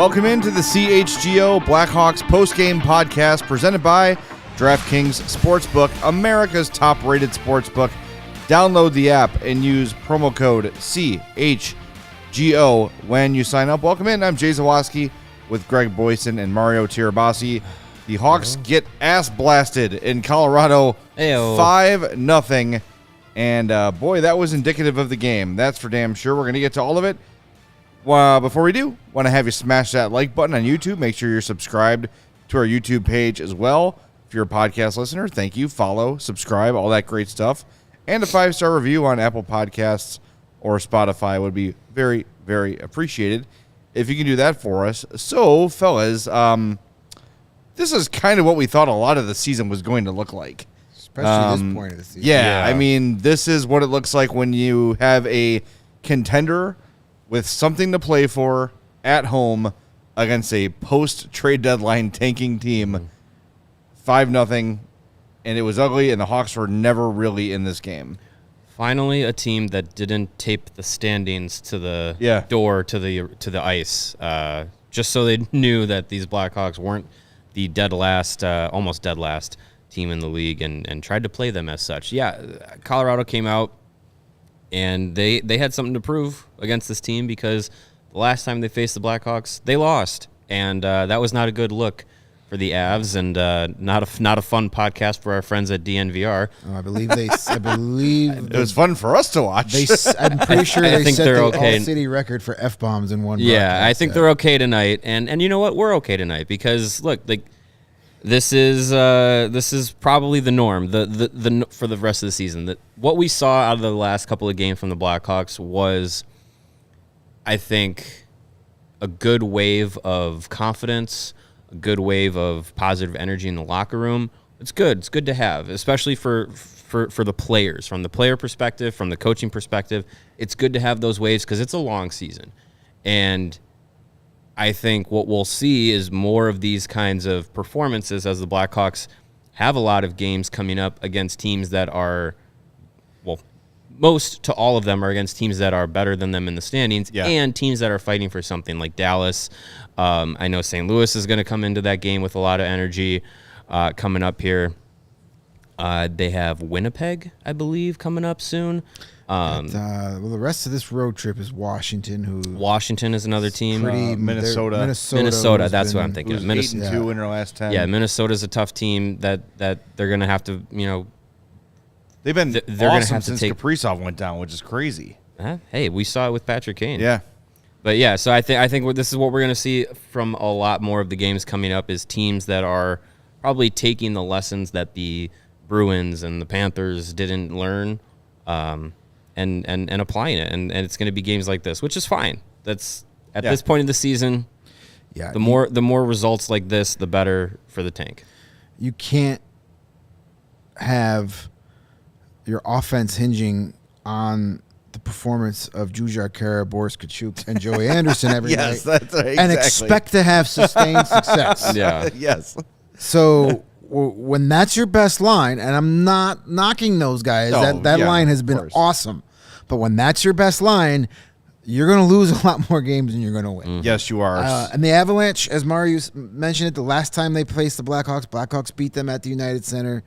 Welcome into the CHGO Blackhawks postgame podcast presented by DraftKings Sportsbook, America's top-rated sportsbook. Download the app and use promo code CHGO when you sign up. Welcome in. I'm Jay Zawaski with Greg Boysen and Mario Tirabassi. The Hawks get ass blasted in Colorado, 5-0. And boy, that was indicative of the game. That's for damn sure. We're going to get to all of it. Before we do, want to have you smash that like button on YouTube. Make sure you're subscribed to our YouTube page as well. If you're a podcast listener, thank you. Follow, subscribe, all that great stuff. And a 5-star review on Apple Podcasts or Spotify would be very, very appreciated if you can do that for us. So, fellas, this is kind of what we thought a lot of the season was going to look like. Especially this point of the season. Yeah, I mean, this is what it looks like when you have a contender with something to play for at home against a post-trade deadline tanking team. 5-0, and it was ugly, and the Hawks were never really in this game. Finally, a team that didn't tape the standings to the door to the ice, just so they knew that these Blackhawks weren't the almost dead last team in the league, and tried to play them as such. Yeah, Colorado came out, and they had something to prove against this team because the last time they faced the Blackhawks, they lost, and that was not a good look for the Avs, and not a fun podcast for our friends at DNVR. Oh, I believe it was fun for us to watch. I'm pretty sure they think set they're the okay. all-city record for F-bombs in one. Yeah, I think they're okay tonight, and you know what? We're okay tonight because look, like this is probably the norm the for the rest of the season. That what we saw out of the last couple of games from the Blackhawks was, I think, a good wave of confidence, a good wave of positive energy in the locker room. It's good. It's good to have, especially for the players, from the player perspective, from the coaching perspective. It's good to have those waves because it's a long season. And I think what we'll see is more of these kinds of performances as the Blackhawks have a lot of games coming up against teams that are, well, most to all of them are against teams that are better than them in the standings and teams that are fighting for something like Dallas. I know St. Louis is going to come into that game with a lot of energy coming up here. They have Winnipeg, I believe, coming up soon. The rest of this road trip is Washington. Washington is another team. Minnesota. Minnesota, that's what I'm thinking of. 8-2 in their last 10. Yeah, Minnesota's a tough team that they're going to have to, they've been they're awesome gonna have since Kaprizov went down, which is crazy. Hey, we saw it with Patrick Kane. Yeah. But yeah, so I think this is what we're going to see from a lot more of the games coming up is teams that are probably taking the lessons that the Bruins and the Panthers didn't learn and applying it. And it's going to be games like this, which is fine. That's at this point in the season. Yeah. The more results like this, the better for the tank. You can't have your offense hinging on the performance of Jujhar Khaira, Boris Katchouk, and Joey Anderson every night, that's right, and expect to have sustained success. Yeah. Yes. So when that's your best line, and I'm not knocking those guys, that line has been awesome. But when that's your best line, you're going to lose a lot more games than you're going to win. Mm-hmm. Yes, you are. And the Avalanche, as Mario mentioned it, the last time they faced the Blackhawks beat them at the United Center.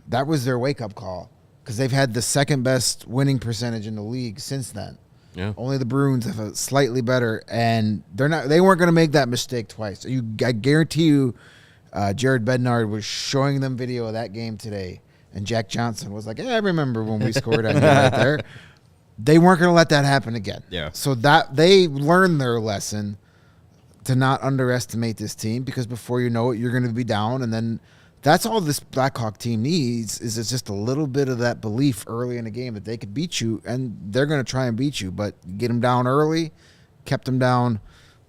That was their wake-up call because they've had the second best winning percentage in the league since then. Yeah. Only the Bruins have a slightly better, and they weren't going to make that mistake twice. I guarantee you, Jared Bednard was showing them video of that game today, and Jack Johnson was like, "Yeah, I remember when we scored on you right there." They weren't going to let that happen again. Yeah. So that they learned their lesson to not underestimate this team because before you know it, you're going to be down, and then that's all this Blackhawk team needs is it's just a little bit of that belief early in the game that they could beat you, and they're going to try and beat you, but get them down early, kept them down.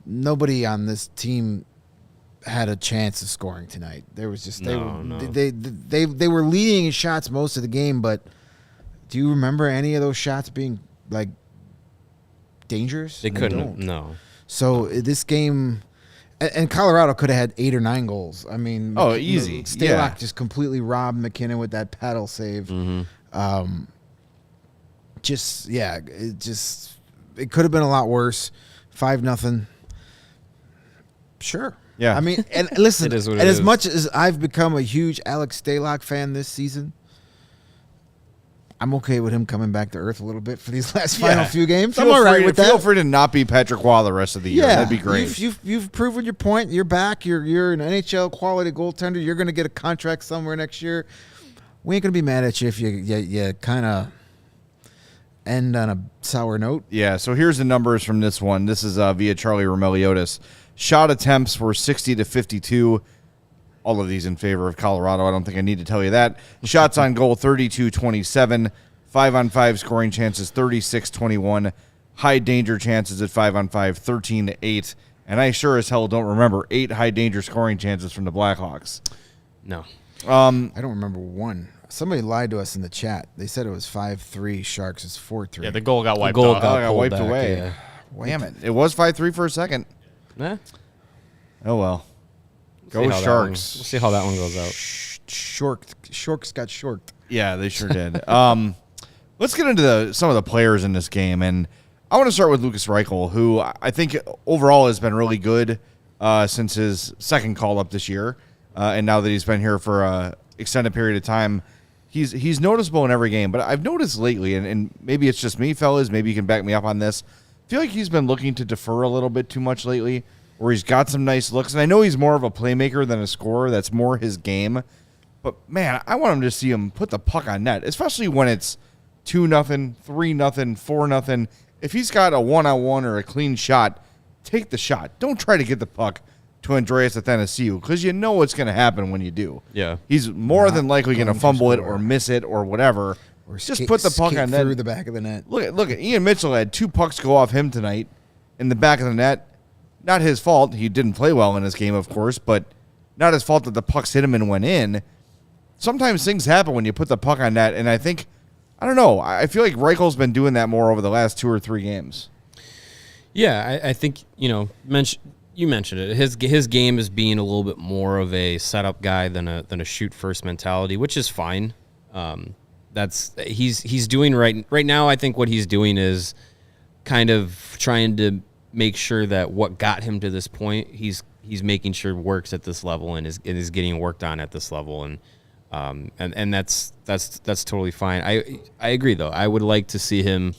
Nobody on this team had a chance of scoring tonight. There was just they were leading in shots most of the game, but do you remember any of those shots being like dangerous? They couldn't. No. So this game. And Colorado could have had 8 or 9 goals. I mean, easy. Stalock just completely robbed McKinnon with that paddle save. Mm-hmm. It could have been a lot worse. 5-0. Sure. Yeah. I mean, and listen, It is what and it as is. much as I've become a huge Alex Stalock fan this season, I'm okay with him coming back to earth a little bit for these last final few games. I'm all right with that. Feel free to not be Patrick Waugh the rest of the year. That'd be great. You've proven your point. You're back. You're an NHL quality goaltender. You're going to get a contract somewhere next year. We ain't going to be mad at you if you kind of end on a sour note. Yeah, so here's the numbers from this one. This is via Charlie Romeliotis. Shot attempts were 60 to 52. All of these in favor of Colorado. I don't think I need to tell you that. Shots on goal, 32-27. 5-on-5 scoring chances, 36-21. High danger chances at 5-on-5, 13-8. And I sure as hell don't remember 8 high danger scoring chances from the Blackhawks. No. I don't remember one. Somebody lied to us in the chat. They said it was 5-3. Sharks is 4-3. Yeah, the goal got wiped goal off. got got pulled wiped back, away. yeah. Damn it. It was 5-3 for a second. Eh, Oh, well. Go see how that one- Sharks. We'll see how that one goes out. Sharks got shorked. Yeah, they sure did. Let's get into some of the players in this game, and I want to start with Lucas Reichel, who I think overall has been really good since his second call-up this year, and now that he's been here for an extended period of time, he's noticeable in every game. But I've noticed lately, and maybe it's just me, fellas, maybe you can back me up on this, I feel like he's been looking to defer a little bit too much lately, where he's got some nice looks, and I know he's more of a playmaker than a scorer. That's more his game. But, man, I want him to see him put the puck on net, especially when it's 2-0, 3-0, 4-0. If he's got a one-on-one or a clean shot, take the shot. Don't try to get the puck to Andreas Athanasiou, because you know what's going to happen when you do. Yeah. He's more than likely going to going to fumble it score. or miss it or whatever. Or just put the puck on net. through the back of the net. Look at Ian Mitchell had 2 pucks go off him tonight in the back of the net. Not his fault. He didn't play well in his game, of course, but not his fault that the pucks hit him and went in. Sometimes things happen when you put the puck on net, and I don't know. I feel like Reichel's been doing that more over the last 2 or 3 games. Yeah, I think, you mentioned it. His game is being a little bit more of a setup guy than a shoot first mentality, which is fine. He's doing right now. I think what he's doing is kind of trying to make sure that what got him to this point, he's making sure works at this level and is getting worked on at this level, and that's totally fine. I agree though. I would like to see him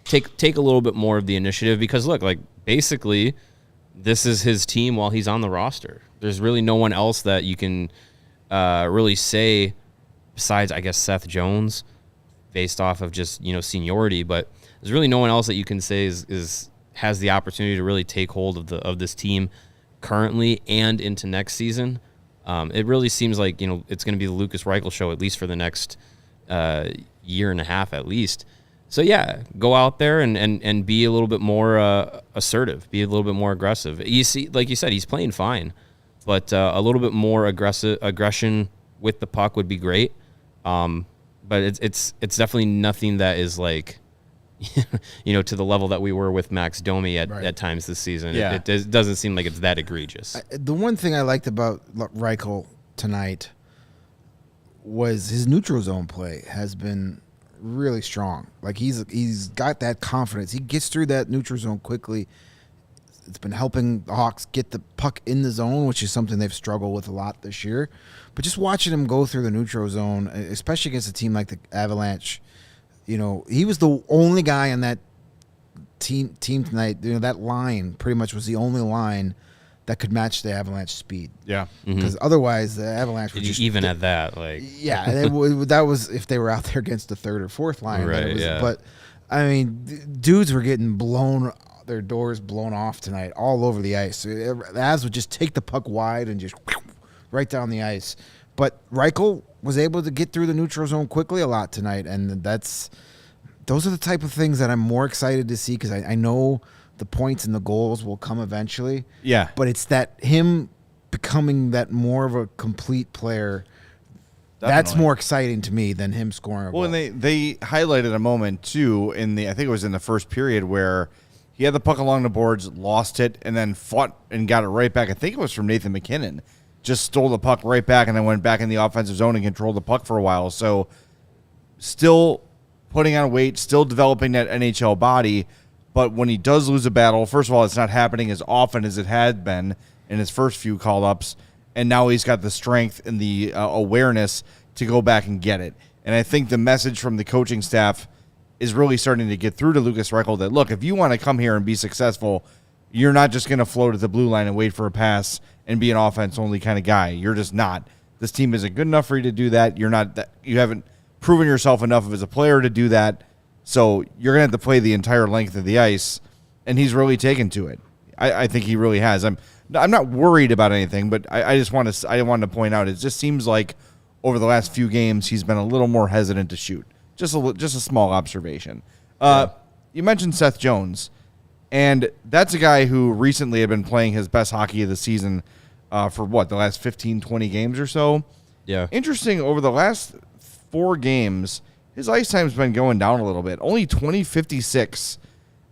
take a little bit more of the initiative, because look, like, basically this is his team while he's on the roster. There's really no one else that you can really say besides, I guess, Seth Jones, based off of just seniority. But there's really no one else that you can say has the opportunity to really take hold of this team currently and into next season. It really seems like it's going to be the Lucas Reichel show, at least for the next year and a half at least. So yeah, go out there and be a little bit more assertive, be a little bit more aggressive. You see, like you said, he's playing fine, but a little bit more aggression with the puck would be great. But it's definitely nothing that is like, to the level that we were with Max Domi at times this season. Yeah. It doesn't seem like it's that egregious. The one thing I liked about Reichel tonight was his neutral zone play has been really strong. Like, he's got that confidence. He gets through that neutral zone quickly. It's been helping the Hawks get the puck in the zone, which is something they've struggled with a lot this year. But just watching him go through the neutral zone, especially against a team like the Avalanche, he was the only guy on that team tonight. That line pretty much was the only line that could match the Avalanche speed. Yeah. Because otherwise, the Avalanche would just Even at that, like, yeah, that was if they were out there against the third or fourth line. Right, yeah. But I mean, dudes were getting their doors blown off tonight all over the ice. The Avs would just take the puck wide and just right down the ice. But Reichel was able to get through the neutral zone quickly a lot tonight, and those are the type of things that I'm more excited to see, because I know the points and the goals will come eventually. Yeah. But it's that him becoming that more of a complete player. That's Definitely more exciting to me than him scoring a goal. Well, and they highlighted a moment too I think it was in the first period, where he had the puck along the boards, lost it, and then fought and got it right back. I think it was from Nathan McKinnon. Just stole the puck right back and then went back in the offensive zone and controlled the puck for a while. So still putting on weight, still developing that NHL body. But when he does lose a battle, first of all, it's not happening as often as it had been. in his first few call-ups, and now he's got the strength and the awareness to go back and get it. And I think the message from the coaching staff is really starting to get through to Lukas Reichel that, look, if you want to come here and be successful, you're not just going to float at the blue line and wait for a pass and be an offense-only kind of guy. You're just not. This team isn't good enough for you to do that. You haven't proven yourself enough as a player to do that. So you're going to have to play the entire length of the ice, and he's really taken to it. I think he really has. I'm not worried about anything, but I wanted to point out it just seems like over the last few games he's been a little more hesitant to shoot. Just a small observation. You mentioned Seth Jones, and that's a guy who recently had been playing his best hockey of the season for the last 15, 20 games or so. Yeah. Interesting, over the last 4 games, his ice time's been going down a little bit. Only 20.56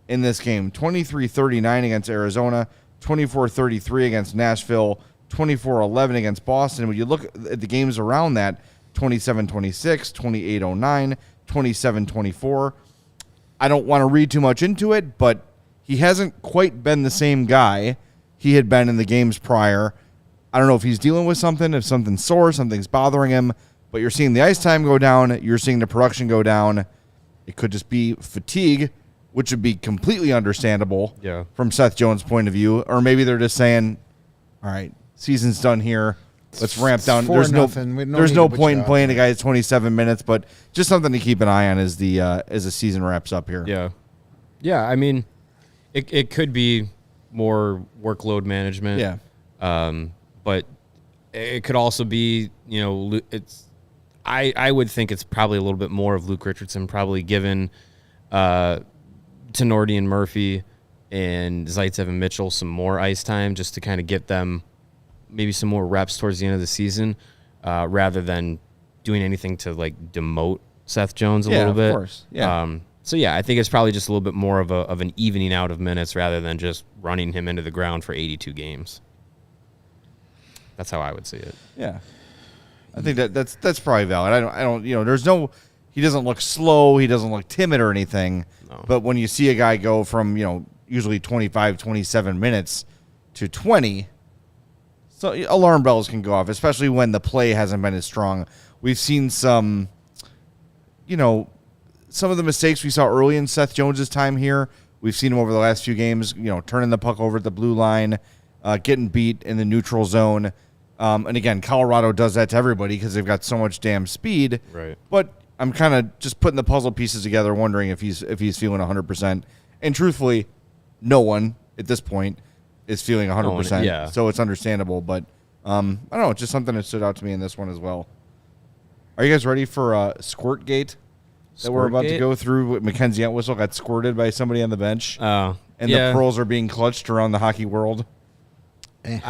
in this game. 23.39 against Arizona, 24.33 against Nashville, 24.11 against Boston. When you look at the games around that, 27.26, 28.09, 27.24. I don't want to read too much into it, but he hasn't quite been the same guy he had been in the games prior. I don't know if he's dealing with something, if something's sore, something's bothering him, but you're seeing the ice time go down, you're seeing the production go down. It could just be fatigue, which would be completely understandable from Seth Jones' point of view. Or maybe they're just saying, all right, season's done here. Let's ramp down. There's no point in playing a guy at 27 minutes, but just something to keep an eye on as the season wraps up here. Yeah. I mean, it could be more workload management. Yeah. But it could also be, I would think it's probably a little bit more of Luke Richardson, probably given Tenorti and Murphy and Zaitsev and Mitchell some more ice time just to kind of get them maybe some more reps towards the end of the season, rather than doing anything to demote Seth Jones a little bit. Of course. Yeah. So I think it's probably just a little bit more of an evening out of minutes rather than just running him into the ground for 82 games. That's how I would see it. Yeah. I think that's probably valid. I don't he doesn't look slow, he doesn't look timid or anything. No. But when you see a guy go from, usually 25, 27 minutes to 20, so alarm bells can go off, especially when the play hasn't been as strong. We've seen some of the mistakes we saw early in Seth Jones' time here. We've seen him over the last few games, turning the puck over at the blue line, getting beat in the neutral zone. And again, Colorado does that to everybody because they've got so much damn speed. Right. But I'm kind of just putting the puzzle pieces together, wondering if he's feeling 100%. And truthfully, no one at this point is feeling 100%. Yeah. So it's understandable. But I don't know. It's just something that stood out to me in this one as well. Are you guys ready for Squirt Gate that we're about to go through? Mackenzie Entwistle got squirted by somebody on the bench. Oh. And the pearls are being clutched around the hockey world. Who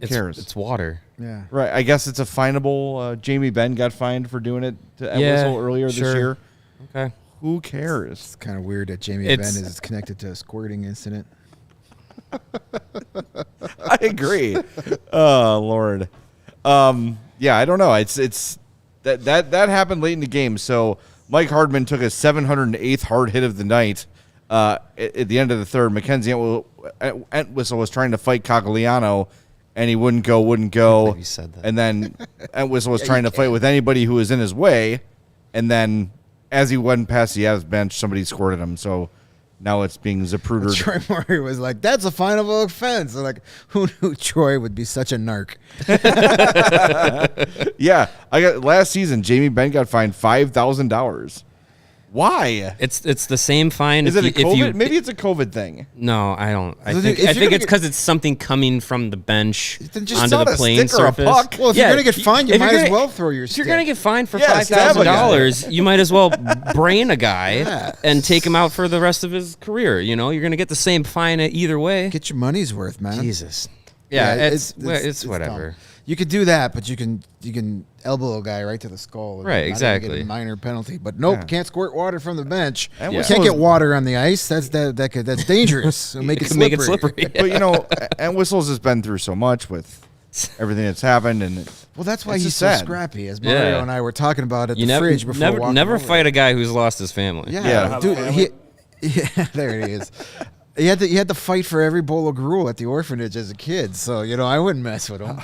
cares? It's water. Yeah. Right. I guess it's a finable. Jamie Benn got fined for doing it to Entwistle earlier this year. Okay. Who cares? It's kind of weird that Jamie Benn is connected to a squirting incident. I agree. Oh, Lord. Yeah, I don't know. It's that happened late in the game. So Mike Hardman took a 708th hard hit of the night at the end of the third. Mackenzie Entwistle was trying to fight Cogliano, and he wouldn't go. You said that. And then Entwistle was trying to fight with anybody who was in his way, and then as he went past the Avs bench, somebody squirted him. So now it's being Zaprudered. Troy Murray was like, "That's a finable offense." I'm like, who knew Troy would be such a narc? Yeah, last season. Jamie Benn got fined $5,000. Why? It's the same fine. Is it a COVID? Maybe it's a COVID thing. No, I don't. I think it's because it's something coming from the bench onto the playing surface. Puck. Well, if you're gonna get fined, you might as well throw your stick. If you're gonna get fined for $5,000, you might as well brain a guy and take him out for the rest of his career. You're gonna get the same fine either way. Get your money's worth, man. Jesus. Yeah, it's whatever. Dumb. You could do that, but you can elbow a guy right to the skull. Right, exactly. Get a minor penalty, but nope, can't squirt water from the bench. And can't get water on the ice. That's dangerous. It'll make it slippery. Make it slippery. But and Whistles has been through so much with everything that's happened, and that's why he's sad. so scrappy. As Mario and I were talking about at the fridge before. Never fight a guy who's lost his family. Yeah. Dude. There it is. He had to fight for every bowl of gruel at the orphanage as a kid, so I wouldn't mess with him.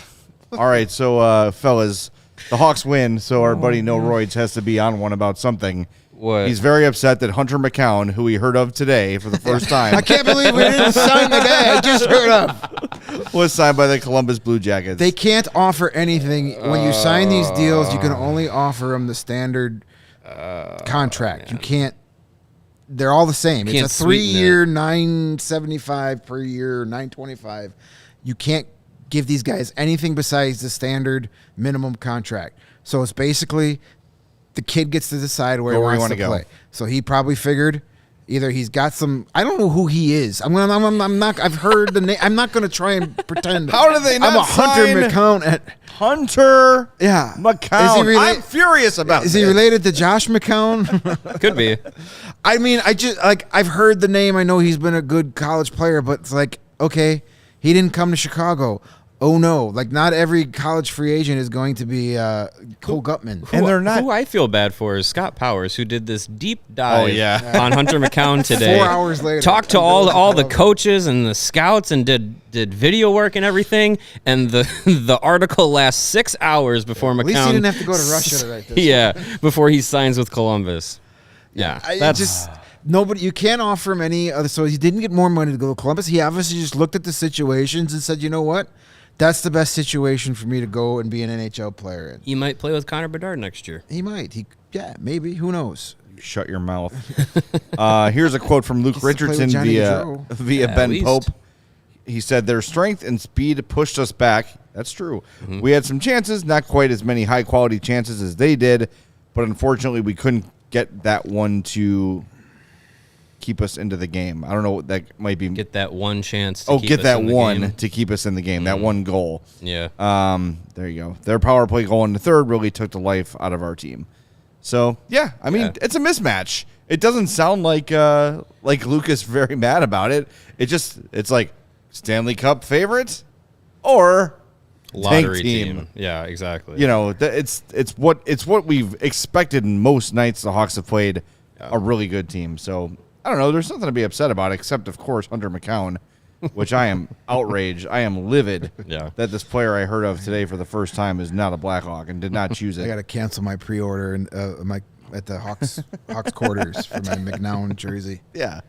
All right, so fellas, the Hawks win, so our buddy No Roids has to be on one about something. What? He's very upset that Hunter McCown, who we heard of today for the first time, I can't believe we didn't sign the guy I just heard of. was signed by the Columbus Blue Jackets. They can't offer anything. When you sign these deals, you can only offer them the standard contract. You can't. They're all the same. Can't It's a 3-year, $975 per year, $925. You can't give these guys anything besides the standard minimum contract. So it's basically the kid gets to decide where he wants to play. So he probably figured either he's got some. I don't know who he is. I'm not. I've heard the name. I'm not going to try and pretend. How do they not I'm a Hunter sign McCown. Hunter McCown. Is he I'm furious about this. Is he related to Josh McCown? Could be. I mean, I've heard the name. I know he's been a good college player, but it's like, okay, he didn't come to Chicago. Oh no! Like, not every college free agent is going to be Cole Gutman, and they're not. Who I feel bad for is Scott Powers, who did this deep dive on Hunter McCown today. 4 hours later, talked to all the coaches and the scouts, and did video work and everything. And the article lasts 6 hours before McCown. At least he didn't have to go to Russia to write this. Yeah, before he signs with Columbus. Yeah, that's just nobody. You can't offer him any other. So he didn't get more money to go to Columbus. He obviously just looked at the situations and said, you know what? That's the best situation for me to go and be an NHL player in. He might play with Connor Bedard next year. He might. Maybe. Who knows? Shut your mouth. Here's a quote from Luke Richardson via Ben Pope. He said, their strength and speed pushed us back. That's true. Mm-hmm. We had some chances, not quite as many high-quality chances as they did, but unfortunately we couldn't get that one to keep us into the game. I don't know what that might be. Get that one chance to keep get us that in the one game. to keep us in the game, that one goal. Yeah. There you go. Their power play goal in the third really took the life out of our team. So, yeah, I mean, it's a mismatch. It doesn't sound like Luke is very mad about it. It's like Stanley Cup favorites or lottery tank team. Yeah, exactly. It's what we've expected in most nights the Hawks have played a really good team. So, I don't know. There's nothing to be upset about except, of course, Hunter McCown, which I am outraged. I am livid that this player I heard of today for the first time is not a Blackhawk and did not choose it. I got to cancel my pre-order at the Hawks quarters for my McNown jersey. Yeah.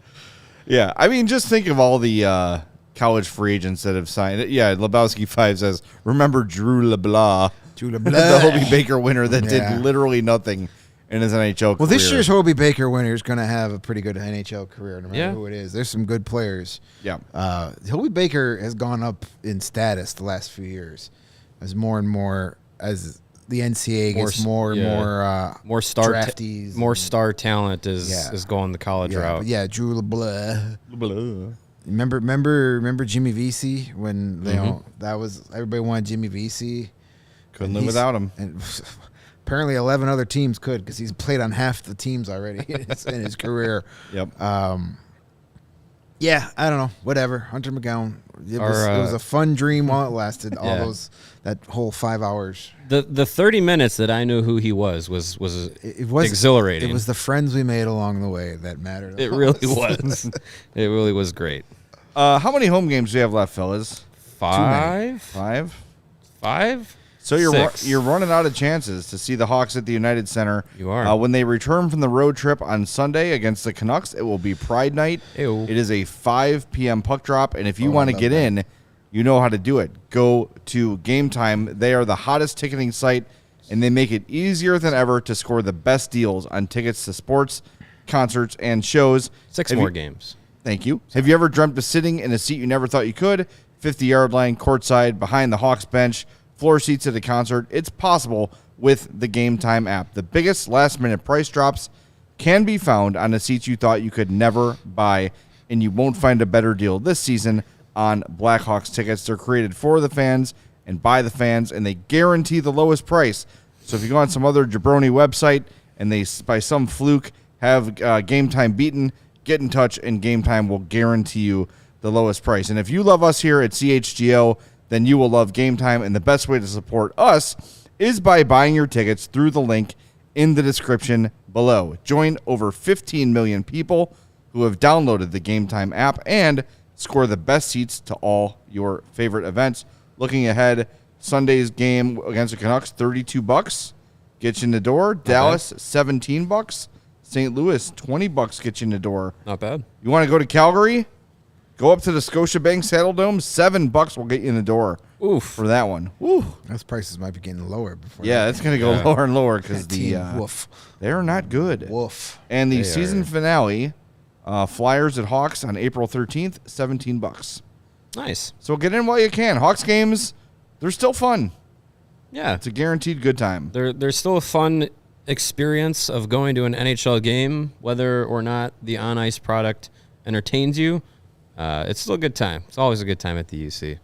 Yeah. I mean, just think of all the college free agents that have signed. Yeah, Lebowski5 says, remember Drew LeBlanc, the Hobie Baker winner that did literally nothing in his NHL career. Well, this year's Hobie Baker winner is going to have a pretty good NHL career, no matter who it is. There's some good players. Yeah. Hobie Baker has gone up in status the last few years as more and more, as the NCAA gets more and more star draftees. More star talent is going the college route. Yeah, Drew LeBlanc. Remember Jimmy Vesey when that was everybody wanted Jimmy Vesey. Couldn't live without him. And apparently 11 other teams could because he's played on half the teams already in his career. Yep. Yeah, I don't know. Whatever. Hunter McCown. It was a fun dream while it lasted. That whole 5 hours. The 30 minutes that I knew who he was exhilarating. It was the friends we made along the way that mattered. It really was. It really was great. How many home games do you have left, fellas? 5? 5? So you're running out of chances to see the Hawks at the United Center. You are. When they return from the road trip on Sunday against the Canucks, it will be Pride Night. Ew. It is a 5 p.m. puck drop, and if you want to get in, you know how to do it. Go to Game Time. They are the hottest ticketing site, and they make it easier than ever to score the best deals on tickets to sports, concerts, and shows. 6 more games. Thank you. Have you ever dreamt of sitting in a seat you never thought you could? 50-yard line, courtside, behind the Hawks bench, floor seats at a concert. It's possible with the Game Time app. The biggest last-minute price drops can be found on the seats you thought you could never buy, and you won't find a better deal this season on Blackhawks tickets. They're created for the fans and by the fans, and they guarantee the lowest price. So if you go on some other jabroni website and they, by some fluke, have Game Time beaten, get in touch, and Game Time will guarantee you the lowest price. And if you love us here at CHGO, then you will love Game Time, and the best way to support us is by buying your tickets through the link in the description below. Join over 15 million people who have downloaded the Game Time app and score the best seats to all your favorite events. Looking ahead, Sunday's game against the Canucks, $32 gets you in the door. Dallas, $17. St. Louis, $20 gets you in the door. Not bad. You want to go to Calgary? Go up to the Scotiabank Saddle Dome. $7 will get you in the door. Oof. For that one. Woo. Those prices might be getting lower before. Yeah, it's going to go lower and lower because woof. they're not good. Woof. And the season finale, Flyers at Hawks on April 13th, $17. Nice. So get in while you can. Hawks games, they're still fun. Yeah. It's a guaranteed good time. There's still a fun experience of going to an NHL game, whether or not the on-ice product entertains you. It's still a good time. It's always a good time at the UC.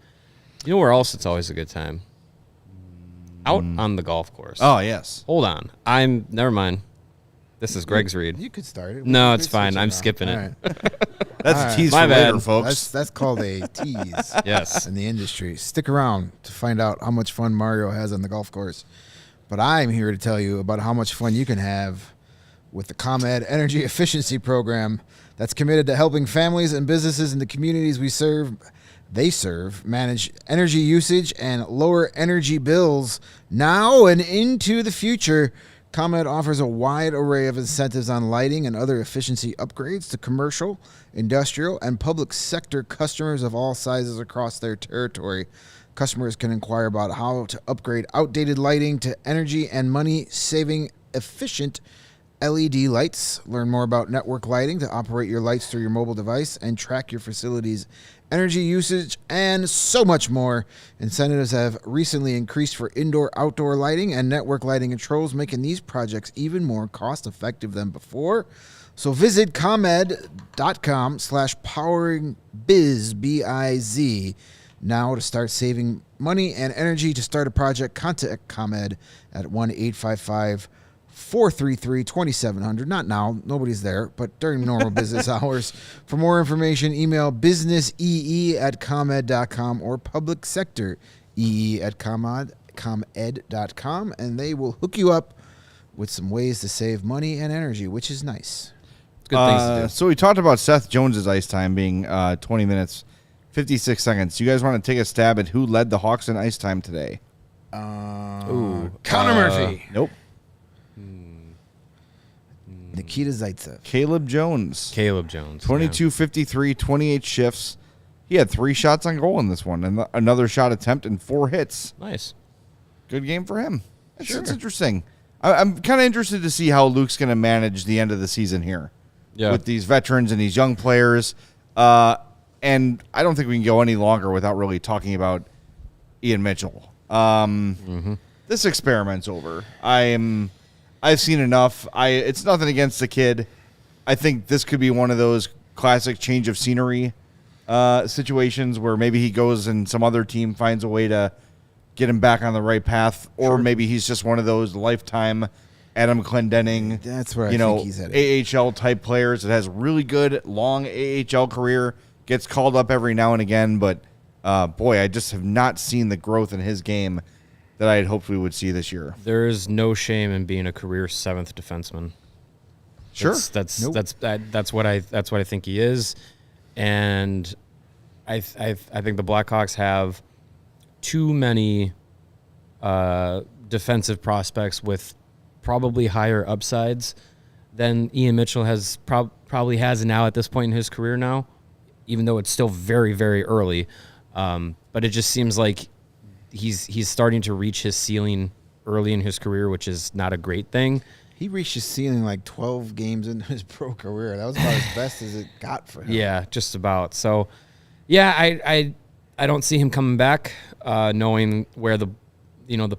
You know where else it's always a good time? Out on the golf course. Oh, yes. Hold on. Never mind. This is Greg's read. You could start it. No, it's fine. I'm skipping it. That's a tease My for bad. later, folks. That's called a tease. Yes. In the industry. Stick around to find out how much fun Mario has on the golf course. But I'm here to tell you about how much fun you can have with the ComEd Energy Efficiency Program that's committed to helping families and businesses in the communities they serve manage energy usage and lower energy bills now and into the future. ComEd offers a wide array of incentives on lighting and other efficiency upgrades to commercial, industrial, and public sector customers of all sizes across their territory. Customers can inquire about how to upgrade outdated lighting to energy and money-saving efficient LED lights. Learn more about network lighting to operate your lights through your mobile device and track your facility's energy usage, and so much more. Incentives have recently increased for indoor-outdoor lighting and network lighting controls, making these projects even more cost-effective than before. So visit ComEd.com/poweringbiz, B-I-Z, now to start saving money and energy. To start a project, contact ComEd at 1-855-433-2700. Not now, nobody's there, but during normal business hours. For more information, email businessee@comed.com or publicsectoree@comed.com, and they will hook you up with some ways to save money and energy, which is nice. Good things to do. So we talked about Seth Jones's ice time being 20 minutes, 56 seconds. You guys want to take a stab at who led the Hawks in ice time today? Connor Murphy. Nope. Nikita Zaitsev. Caleb Jones. 22, 53, 28 shifts. He had 3 shots on goal in this one, and another shot attempt and 4 hits. Nice. Good game for him. It's interesting. I'm kind of interested to see how Luke's going to manage the end of the season here with these veterans and these young players. And I don't think we can go any longer without really talking about Ian Mitchell. This experiment's over. I've seen enough. It's nothing against the kid. I think this could be one of those classic change of scenery situations where maybe he goes and some other team finds a way to get him back on the right path, or maybe he's just one of those lifetime Adam Clendenning, that's where I think he's at. AHL type players that has really good long AHL career, gets called up every now and again, but boy, I just have not seen the growth in his game that I had hoped we would see this year. There is no shame in being a career 7th defenseman. Sure, that's what I think he is, and I think the Blackhawks have too many defensive prospects with probably higher upsides than Ian Mitchell has probably has now at this point in his career now, even though it's still very, very early. But it just seems like he's starting to reach his ceiling early in his career, which is not a great thing. He reached his ceiling like 12 games into his pro career. That was about as best as it got for him. Yeah, just about. So, yeah, I don't see him coming back, knowing where the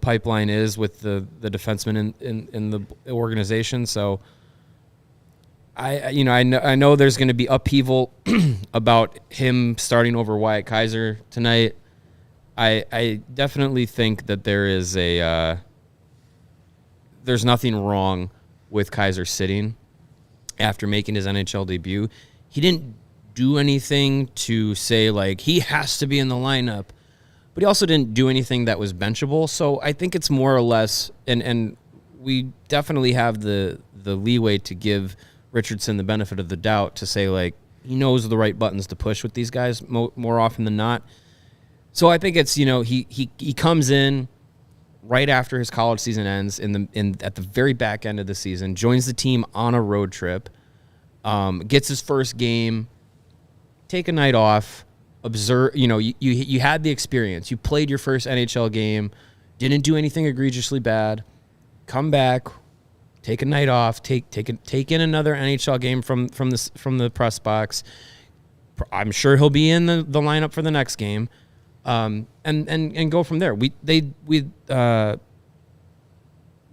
pipeline is with the defenseman in the organization. So, I know there's going to be upheaval about him starting over Wyatt Kaiser tonight. I definitely think that there's nothing wrong with Kaiser sitting after making his NHL debut. He didn't do anything to say, like, he has to be in the lineup, but he also didn't do anything that was benchable. So I think it's more or less, and we definitely have the leeway to give Richardson the benefit of the doubt to say, like, he knows the right buttons to push with these guys more often than not. So I think it's, he comes in right after his college season ends at the very back end of the season, joins the team on a road trip, gets his first game, take a night off, observe, you had the experience. You played your first NHL game, didn't do anything egregiously bad, come back, take a night off, take in another NHL game from the press box. I'm sure he'll be in the lineup for the next game, and go from there. We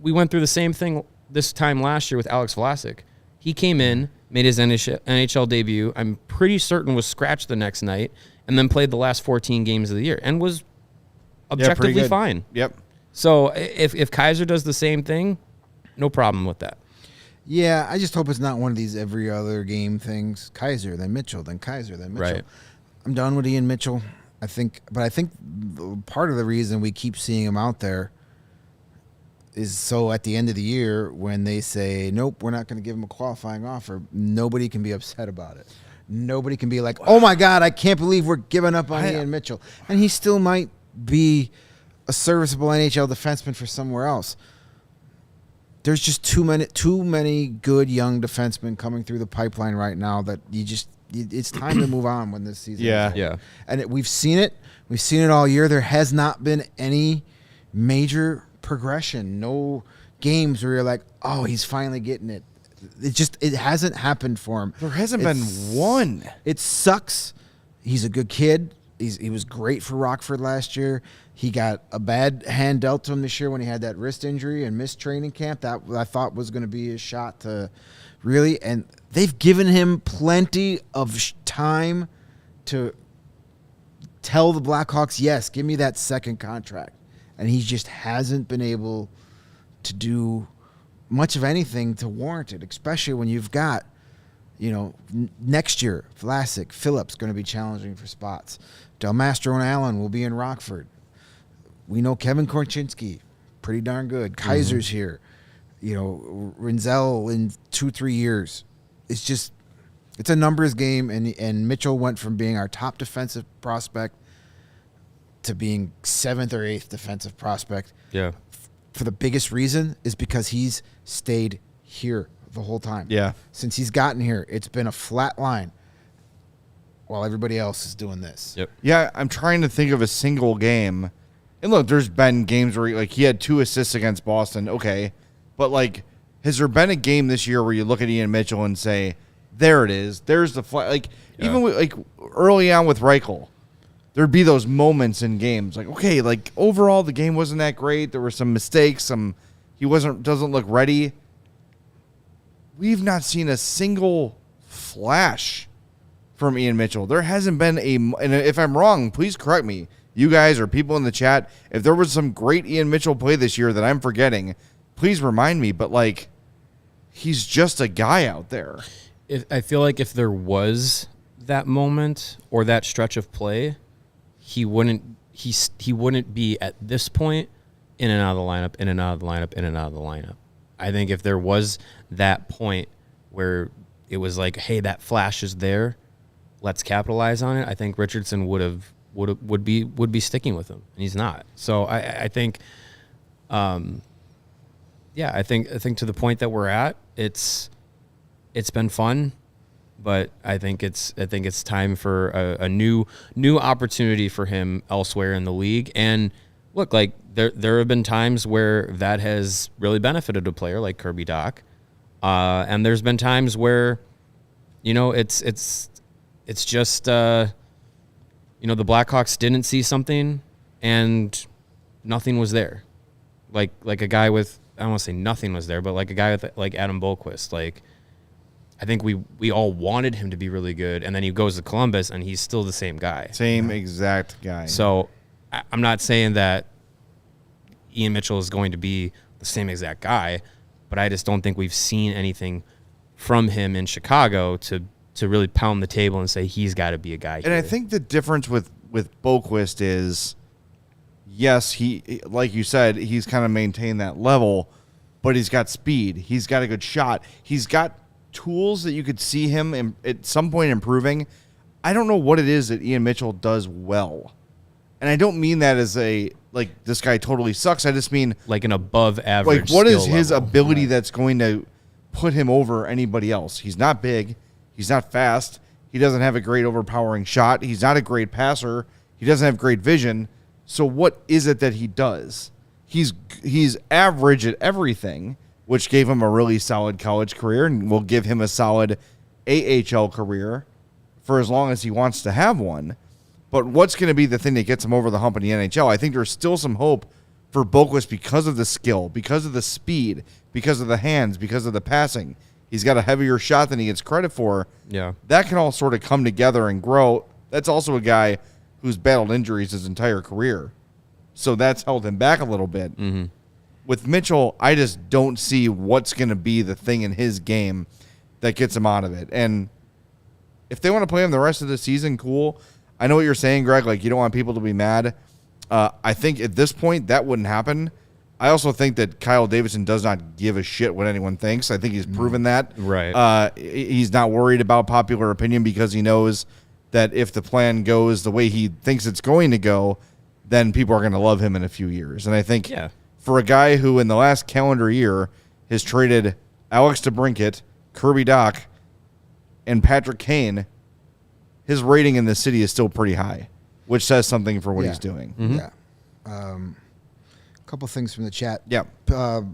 went through the same thing this time last year with Alex Stalock. He came in, made his NHL debut. I'm pretty certain was scratched the next night, and then played the last 14 games of the year and was objectively fine. Yep. So if Kaiser does the same thing, no problem with that. Yeah, I just hope it's not one of these every other game things. Kaiser, then Mitchell, then Kaiser, then Mitchell. Right. I'm done with Ian Mitchell. I think part of the reason we keep seeing him out there is so at the end of the year when they say, nope, we're not going to give him a qualifying offer, nobody can be upset about it. Nobody can be like, oh, my God, I can't believe we're giving up on Ian Mitchell. And he still might be a serviceable NHL defenseman for somewhere else. There's just too many good young defensemen coming through the pipeline right now that it's time to move on when this season is over. Yeah. And we've seen it. We've seen it all year. There has not been any major progression. No games where you're like, oh, he's finally getting it. It hasn't happened for him. There hasn't been one. It sucks. He's a good kid. He was great for Rockford last year. He got a bad hand dealt to him this year when he had that wrist injury and missed training camp. That I thought was going to be his shot to really. And they've given him plenty of time to tell the Blackhawks, yes, give me that second contract. And he just hasn't been able to do much of anything to warrant it, especially when you've got, next year, Vlasic, Phillips going to be challenging for spots. Del Mastro and Allen will be in Rockford. We know Kevin Korchinski, pretty darn good. Kaiser's here. Rinzel in 2-3 years. It's a numbers game, and Mitchell went from being our top defensive prospect to being 7th or 8th defensive prospect. Yeah. For the biggest reason is because he's stayed here the whole time. Yeah. Since he's gotten here, it's been a flat line while everybody else is doing this. Yep. Yeah, I'm trying to think of a single game. And look, there's been games where he had 2 assists against Boston. Okay. But has there been a game this year where you look at Ian Mitchell and say, there it is. There's the flat. Even with, early on with Reichel, there'd be those moments in games. Overall the game wasn't that great. There were some mistakes. He doesn't look ready. We've not seen a single flash from Ian Mitchell. There hasn't been and if I'm wrong, please correct me. You guys or people in the chat, if there was some great Ian Mitchell play this year that I'm forgetting, please remind me. But he's just a guy out there. I feel like if there was that moment or that stretch of play, he wouldn't be at this point in and out of the lineup, in and out of the lineup, in and out of the lineup. I think if there was that point where it was like, hey, that flash is there, let's capitalize on it, I think Richardson would be sticking with him, and he's not. So I think, I think to the point that we're at, it's been fun, but I think it's time for a new opportunity for him elsewhere in the league. And look, there have been times where that has really benefited a player like Kirby Dach, and there's been times where, it's just the Blackhawks didn't see something and nothing was there, like a guy with, I don't want to say nothing was there, but like a guy with Adam Bohlquist. I think we all wanted him to be really good, and then he goes to Columbus and he's still the same guy, Exact guy. So I'm not saying that Ian Mitchell is going to be the same exact guy, but I just don't think we've seen anything from him in Chicago to really pound the table and say he's got to be a guy here. And I think the difference with Bohlquist is, yes, he, like you said, he's kind of maintained that level, but he's got speed. He's got a good shot. He's got tools that you could see him at some point improving. I don't know what it is that Ian Mitchell does well. And I don't mean that as this guy totally sucks. I just mean like an above average. Like, what is skill his level. ability that's going to put him over anybody else? He's not big. He's not fast. He doesn't have a great overpowering shot. He's not a great passer. He doesn't have great vision. So what is it that he does? He's average at everything, which gave him a really solid college career and will give him a solid AHL career for as long as he wants to have one. But what's going to be the thing that gets him over the hump in the NHL? I think there's still some hope for Boqvist because of the skill, because of the speed, because of the hands, because of the passing. He's got a heavier shot than he gets credit for. Yeah. That can all sort of come together and grow. That's also a guy who's battled injuries his entire career. So that's held him back a little bit. Mm-hmm. With Mitchell, I just don't see what's going to be the thing in his game that gets him out of it. And if they want to play him the rest of the season, cool. I know what you're saying, Greg. Like, you don't want people to be mad. I think at this point that wouldn't happen. I also think that Kyle Davidson does not give a shit what anyone thinks. I think he's proven that. Right. He's not worried about popular opinion because he knows that if the plan goes the way he thinks it's going to go, then people are going to love him in a few years. And I think for a guy who in the last calendar year has traded Alex DeBrincat, Kirby Dach, and Patrick Kane, his rating in the city is still pretty high, which says something for what he's doing. Mm-hmm. Yeah. A couple things from the chat. Yeah. The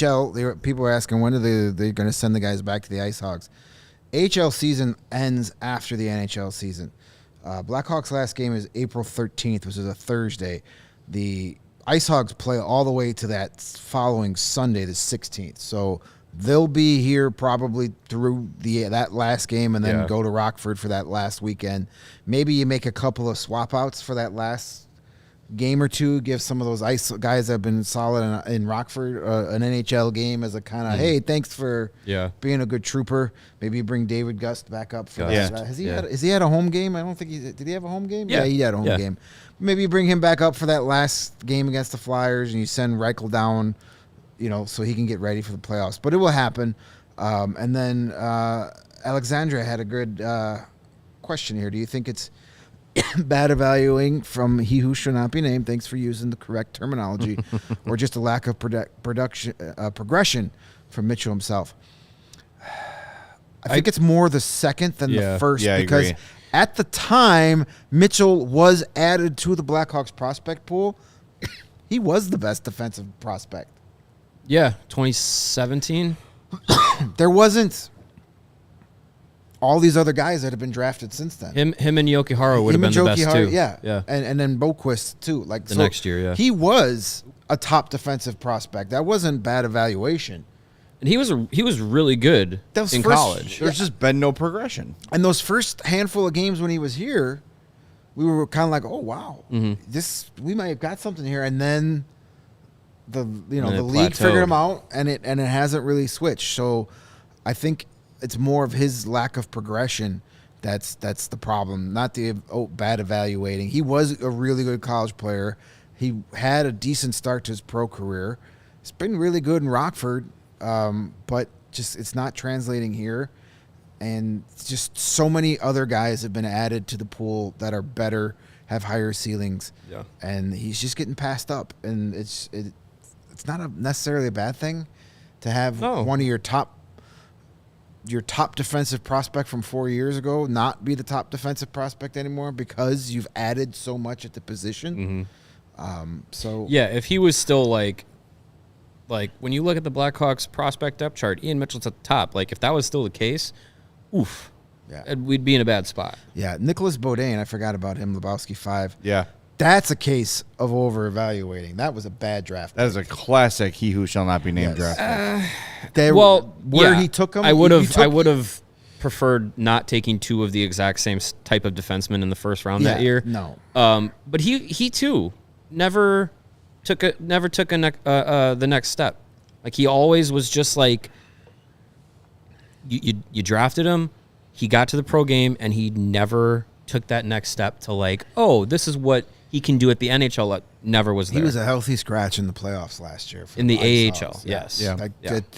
AHL, people are asking when are they going to send the guys back to the Ice Hogs. AHL season ends after the NHL season. Blackhawks last game is April 13th, which is a Thursday. The Ice Hogs play all the way to that following Sunday, the 16th. So they'll be here probably through that last game and then go to Rockford for that last weekend. Maybe you make a couple of swap outs for that last game or two, give some of those Ice guys that have been solid in Rockford an NHL game as a kind of, hey, thanks for being a good trooper. Maybe you bring David Gust back up for that. Has he had a home game? I don't think did he have a home game? Yeah, he had a home game. Maybe you bring him back up for that last game against the Flyers and you send Reichel down, so he can get ready for the playoffs. But it will happen. And then Alexandra had a good question here. Do you think it's bad evaluating from he who shall not be named, thanks for using the correct terminology, or just a lack of progression from Mitchell himself? I think it's more the second than the first because at the time Mitchell was added to the Blackhawks prospect pool. He was the best defensive prospect. Yeah, 2017. There wasn't all these other guys that have been drafted since then. Him and Yokiharu would have been the best too. Yeah. And then Boqvist too. Like the next year, he was a top defensive prospect. That wasn't bad evaluation. And he was really good in college. There's just been no progression. And those first handful of games when he was here, we were kind of like, oh wow, we might have got something here. And then the league figured him out, and it hasn't really switched. So I think it's more of his lack of progression that's the problem, not the bad evaluating. He was a really good college player. He had a decent start to his pro career. He's been really good in Rockford, but just it's not translating here. And just so many other guys have been added to the pool that are better, have higher ceilings. Yeah. And he's just getting passed up. And it's not necessarily a bad thing to have one of your top defensive prospect from 4 years ago not be the top defensive prospect anymore because you've added so much at the position. So if he was still like when you look at the Blackhawks prospect depth chart, Ian Mitchell's at the top. Like if that was still the case, we'd be in a bad spot. Yeah, Nicholas Beaudin, I forgot about him. Lebowski 5. Yeah. That's a case of over-evaluating. That was a bad draft. That is a classic he who shall not be named draft. He took him, I would have preferred not taking two of the exact same type of defenseman in the first round that year. No. But he too never took the next step. Like he always was just like you drafted him, he got to the pro game, and he never took that next step to like, oh, this is what he can do at the NHL. Never was there. He was a healthy scratch in the playoffs last year. In the AHL, yes.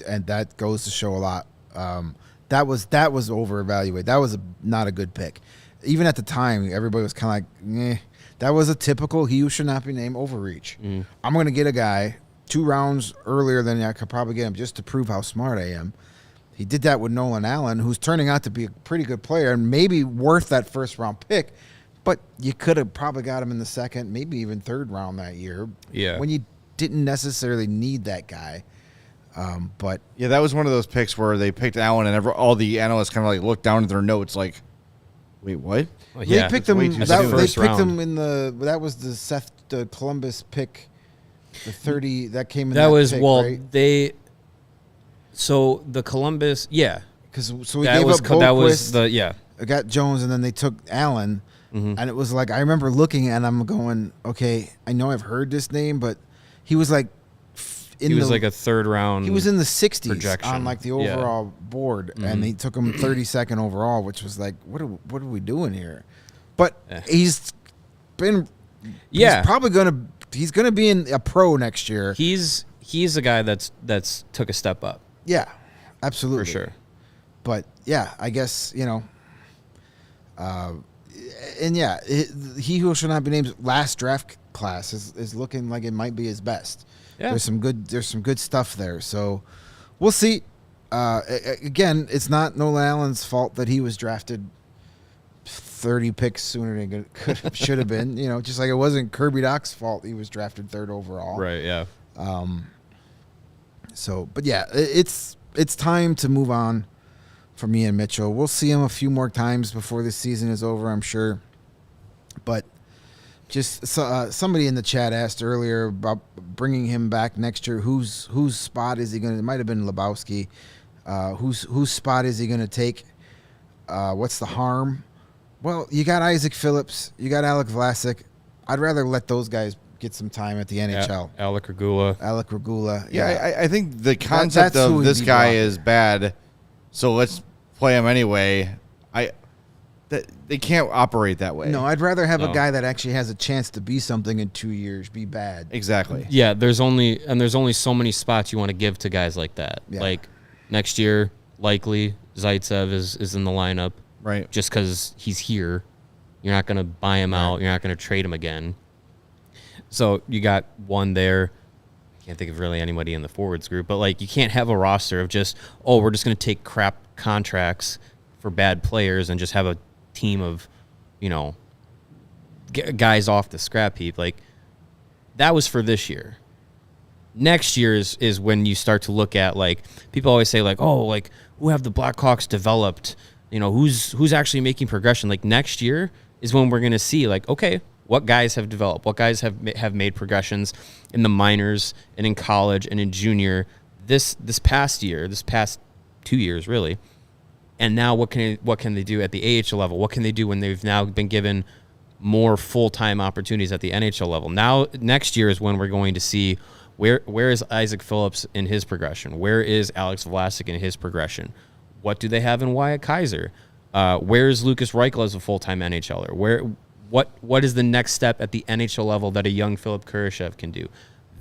And that goes to show a lot That was over-evaluated. That was not a good pick. Even at the time, everybody was kind of like, eh. That was a typical he who should not be named overreach. I'm going to get a guy 2 rounds earlier than I could probably get him just to prove how smart I am. He did that with Nolan Allen, who's turning out to be a pretty good player and maybe worth that first-round pick, but you could have probably got him in the second, maybe even third round that year when you didn't necessarily need that guy. But yeah, that was one of those picks where they picked Allen and all the analysts kind of like looked down at their notes like, wait, what? Well, yeah, they picked him. They picked round. him in the. That was the Columbus pick, the 30 that came in. That was pick, right? They. So the Columbus, yeah, because we gave up Boquist, that was the I got Jones, and then they took Allen, and it was like I remember looking and I'm going, okay, I know I've heard this name, but he was like. He was like a third round. He was in the 60s projection. on like the overall board, and they took him 32nd overall, which was like, what are we doing here? But he's been, he's probably gonna be in a pro next year. He's a guy that's took a step up. Yeah, absolutely for sure. But yeah, I guess and yeah, he who shall not be named last draft class is looking like it might be his best. Yeah. There's some good stuff there. So we'll see. Again, it's not Nolan Allen's fault that he was drafted 30 picks sooner than should have been. Just like it wasn't Kirby Doc's fault he was drafted 3rd overall. Right. Yeah. But yeah, it's time to move on from Ian Mitchell. We'll see him a few more times before this season is over, I'm sure. But just somebody in the chat asked earlier about bringing him back next year. Whose spot is he going to? It might have been Lebowski. Whose spot is he going to take? What's the harm? Well, you got Isaac Phillips. You got Alec Vlasic. I'd rather let those guys get some time at the NHL. Alec Regula. Yeah, I think the concept of this guy is bad, so let's play him anyway. They can't operate that way. No, I'd rather have a guy that actually has a chance to be something in 2 years, be bad. Exactly. Yeah, there's only so many spots you want to give to guys like that. Yeah. Like next year, likely Zaitsev is in the lineup. Right. Just because he's here. You're not going to buy him out. You're not going to trade him again. So you got one there. Can't think of really anybody in the forwards group. But, like, you can't have a roster of just, we're just going to take crap contracts for bad players and just have a team of, guys off the scrap heap. Like, that was for this year. Next year is when you start to look at, like, people always say, like, who have the Blackhawks developed? Who's actually making progression? Like, next year is when we're going to see, like, okay, what guys have developed? What guys have made progressions in the minors and in college and in junior this past 2 years, really. And now what can they do at the AHL level? What can they do when they've now been given more full-time opportunities at the NHL level? Now, next year is when we're going to see where is Isaac Phillips in his progression? Where is Alex Vlasic in his progression? What do they have in Wyatt Kaiser? Where is Lucas Reichel as a full-time NHLer? What is the next step at the NHL level that a young Philip Kurashev can do?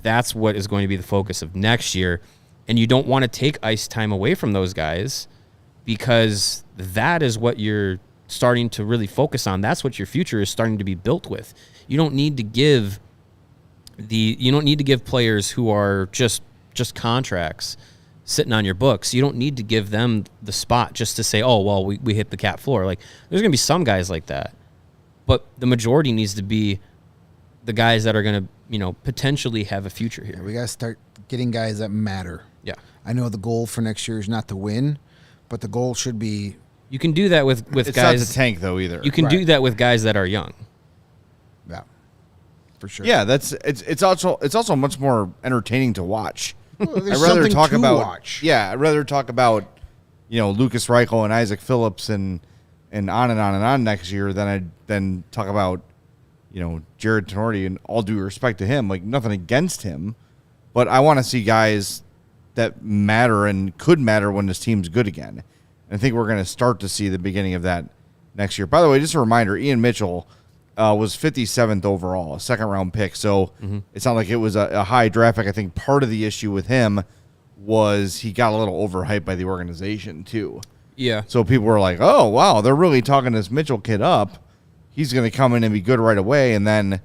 That's what is going to be the focus of next year. And you don't want to take ice time away from those guys because that is what you're starting to really focus on. That's what your future is starting to be built with. You don't need to give players who are just contracts sitting on your books. You don't need to give them the spot just to say, we hit the cap floor. Like, there's going to be some guys like that. But the majority needs to be the guys that are going to, potentially have a future here. Yeah, we got to start getting guys that matter. Yeah. I know the goal for next year is not to win, but the goal should be. You can do that with it's guys. It's not the tank, though, either. You can do that with guys that are young. Yeah, for sure. Yeah, it's also much more entertaining to watch. Well, I'd rather talk about Lucas Reichel and Isaac Phillips and on and on and on next year than talk about Jared Tenorti. And all due respect to him, like, nothing against him, but I want to see guys that matter and could matter when this team's good again. And I think we're going to start to see the beginning of that next year. By the way, just a reminder, Ian Mitchell was 57th overall, a second-round pick. So It's not like it was a high draft pick. I think part of the issue with him was he got a little overhyped by the organization too. Yeah. So people were like, "Oh, wow, they're really talking this Mitchell kid up. He's going to come in and be good right away." And then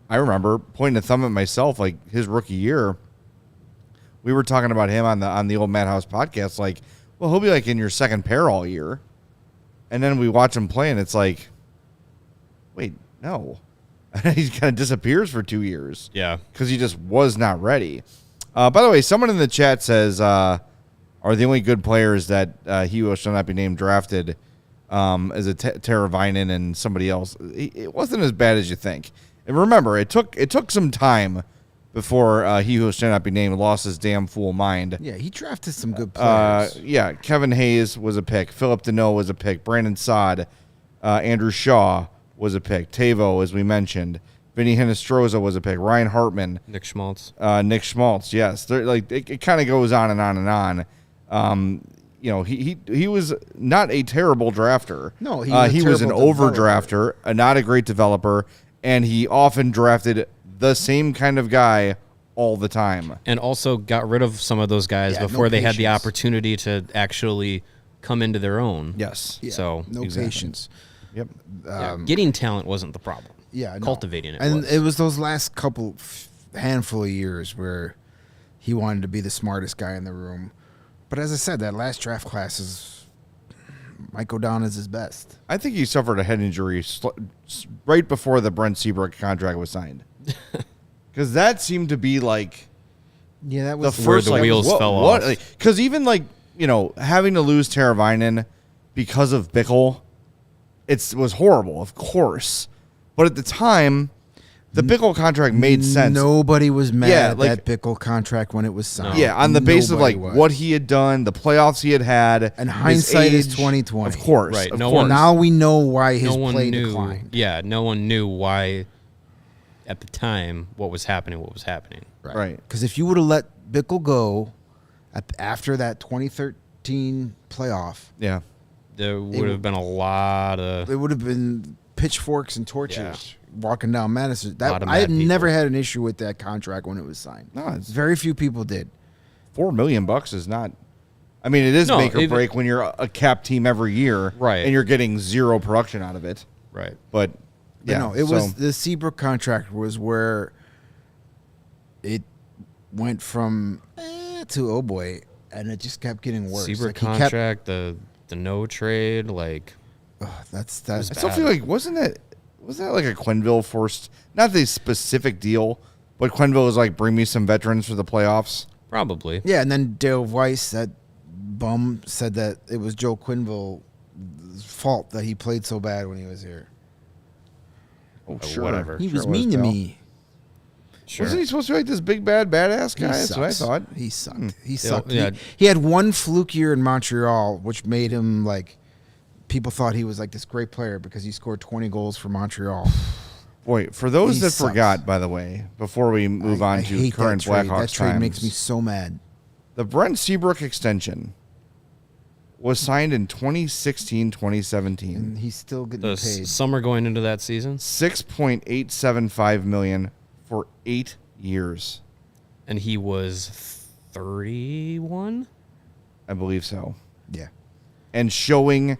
I remember pointing a thumb at myself, like his rookie year. We were talking about him on the old Madhouse podcast, like, well, he'll be like in your second pair all year. And then we watch him play, and it's like, wait, no. He kind of disappears for 2 years. Yeah. Because he just was not ready. By the way, someone in the chat says, are the only good players that he shall not be named drafted as a Teravainen and somebody else. It wasn't as bad as you think. And remember, it took some time before he who shall not be named lost his damn fool mind. Yeah, he drafted some good players. Yeah, Kevin Hayes was a pick. Philip Deneau was a pick. Brandon Saad, Andrew Shaw was a pick. Tavo, as we mentioned. Vinny Hinostroza was a pick. Ryan Hartman. Nick Schmaltz. Nick Schmaltz, yes. They're, like it kind of goes on and on and on. He was not a terrible drafter. No, he was an overdrafter, not a great developer, and he often drafted the same kind of guy all the time. And also got rid of some of those guys before they had the opportunity to actually come into their own. Yes. Yeah, So no patience. Yep. Getting talent wasn't the problem. Yeah, no. Cultivating it and was. it was those last handful of years where he wanted to be the smartest guy in the room. But as I said, that last draft class might go down as his best. I think he suffered a head injury right before the Brent Seabrook contract was signed. Because that seemed to be like that was the first where the wheels fell off. Because even having to lose Teravainen because of Bickle, it was horrible, of course. But at the time, the Bickle contract made sense. Nobody was mad at that Bickle contract when it was signed. Yeah, on the basis of what he had done, the playoffs he had, and hindsight is 20/20. Of course, right? Now we know why his play declined. Yeah, no one knew why at the time what was happening. Right. Because if you would have let Bickle go after that 2013 playoff, there would have been a lot of. It would have been pitchforks and torches walking down Madison. I had people. never had an issue with that contract when it was signed. No, very few people did. $4 million is not. I mean, it is make or break when you're a cap team every year, right? And you're getting zero production out of it, right? But it was the Seabrook contract was where it went from to oh boy, and it just kept getting worse. Seabrook contract, the no trade, that's. I still feel like wasn't that like a Quenneville forced, not the specific deal, but Quenneville was like, bring me some veterans for the playoffs. Probably. Yeah, and then Dale Weiss, that bum, said that it was Joe Quenneville's fault that he played so bad when he was here. Oh, sure. Whatever. He was mean to me. Sure. Wasn't he supposed to be like this big, bad, badass guy? That's what I thought. He sucked. He sucked. Yeah. He had one fluke year in Montreal, which made him people thought he was like this great player because he scored 20 goals for Montreal. Boy, for those that forgot, by the way, before we move on to current Blackhawks that trade makes me so mad. The Brent Seabrook extension was signed in 2016-2017. And he's still getting paid. Summer going into that season? $6.875 million for 8 years. And he was 31? I believe so. Yeah. And showing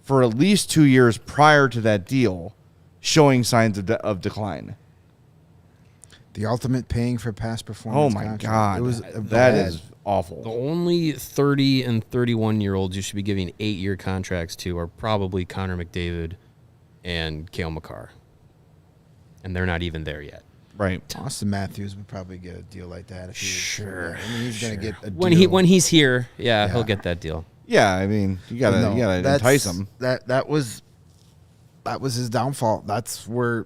for at least 2 years prior to that deal, showing signs of decline. The ultimate paying for past performance. Oh my contract. God. It was that is awful. The only 30 and 31-year-olds you should be giving 8-year contracts to are probably Connor McDavid and Cale Makar. And they're not even there yet. Right. Austin Matthews would probably get a deal like that. If he sure. I mean, he's going to get a deal. When he's here, he'll get that deal. Yeah, I mean, you gotta entice him. That was his downfall. That's where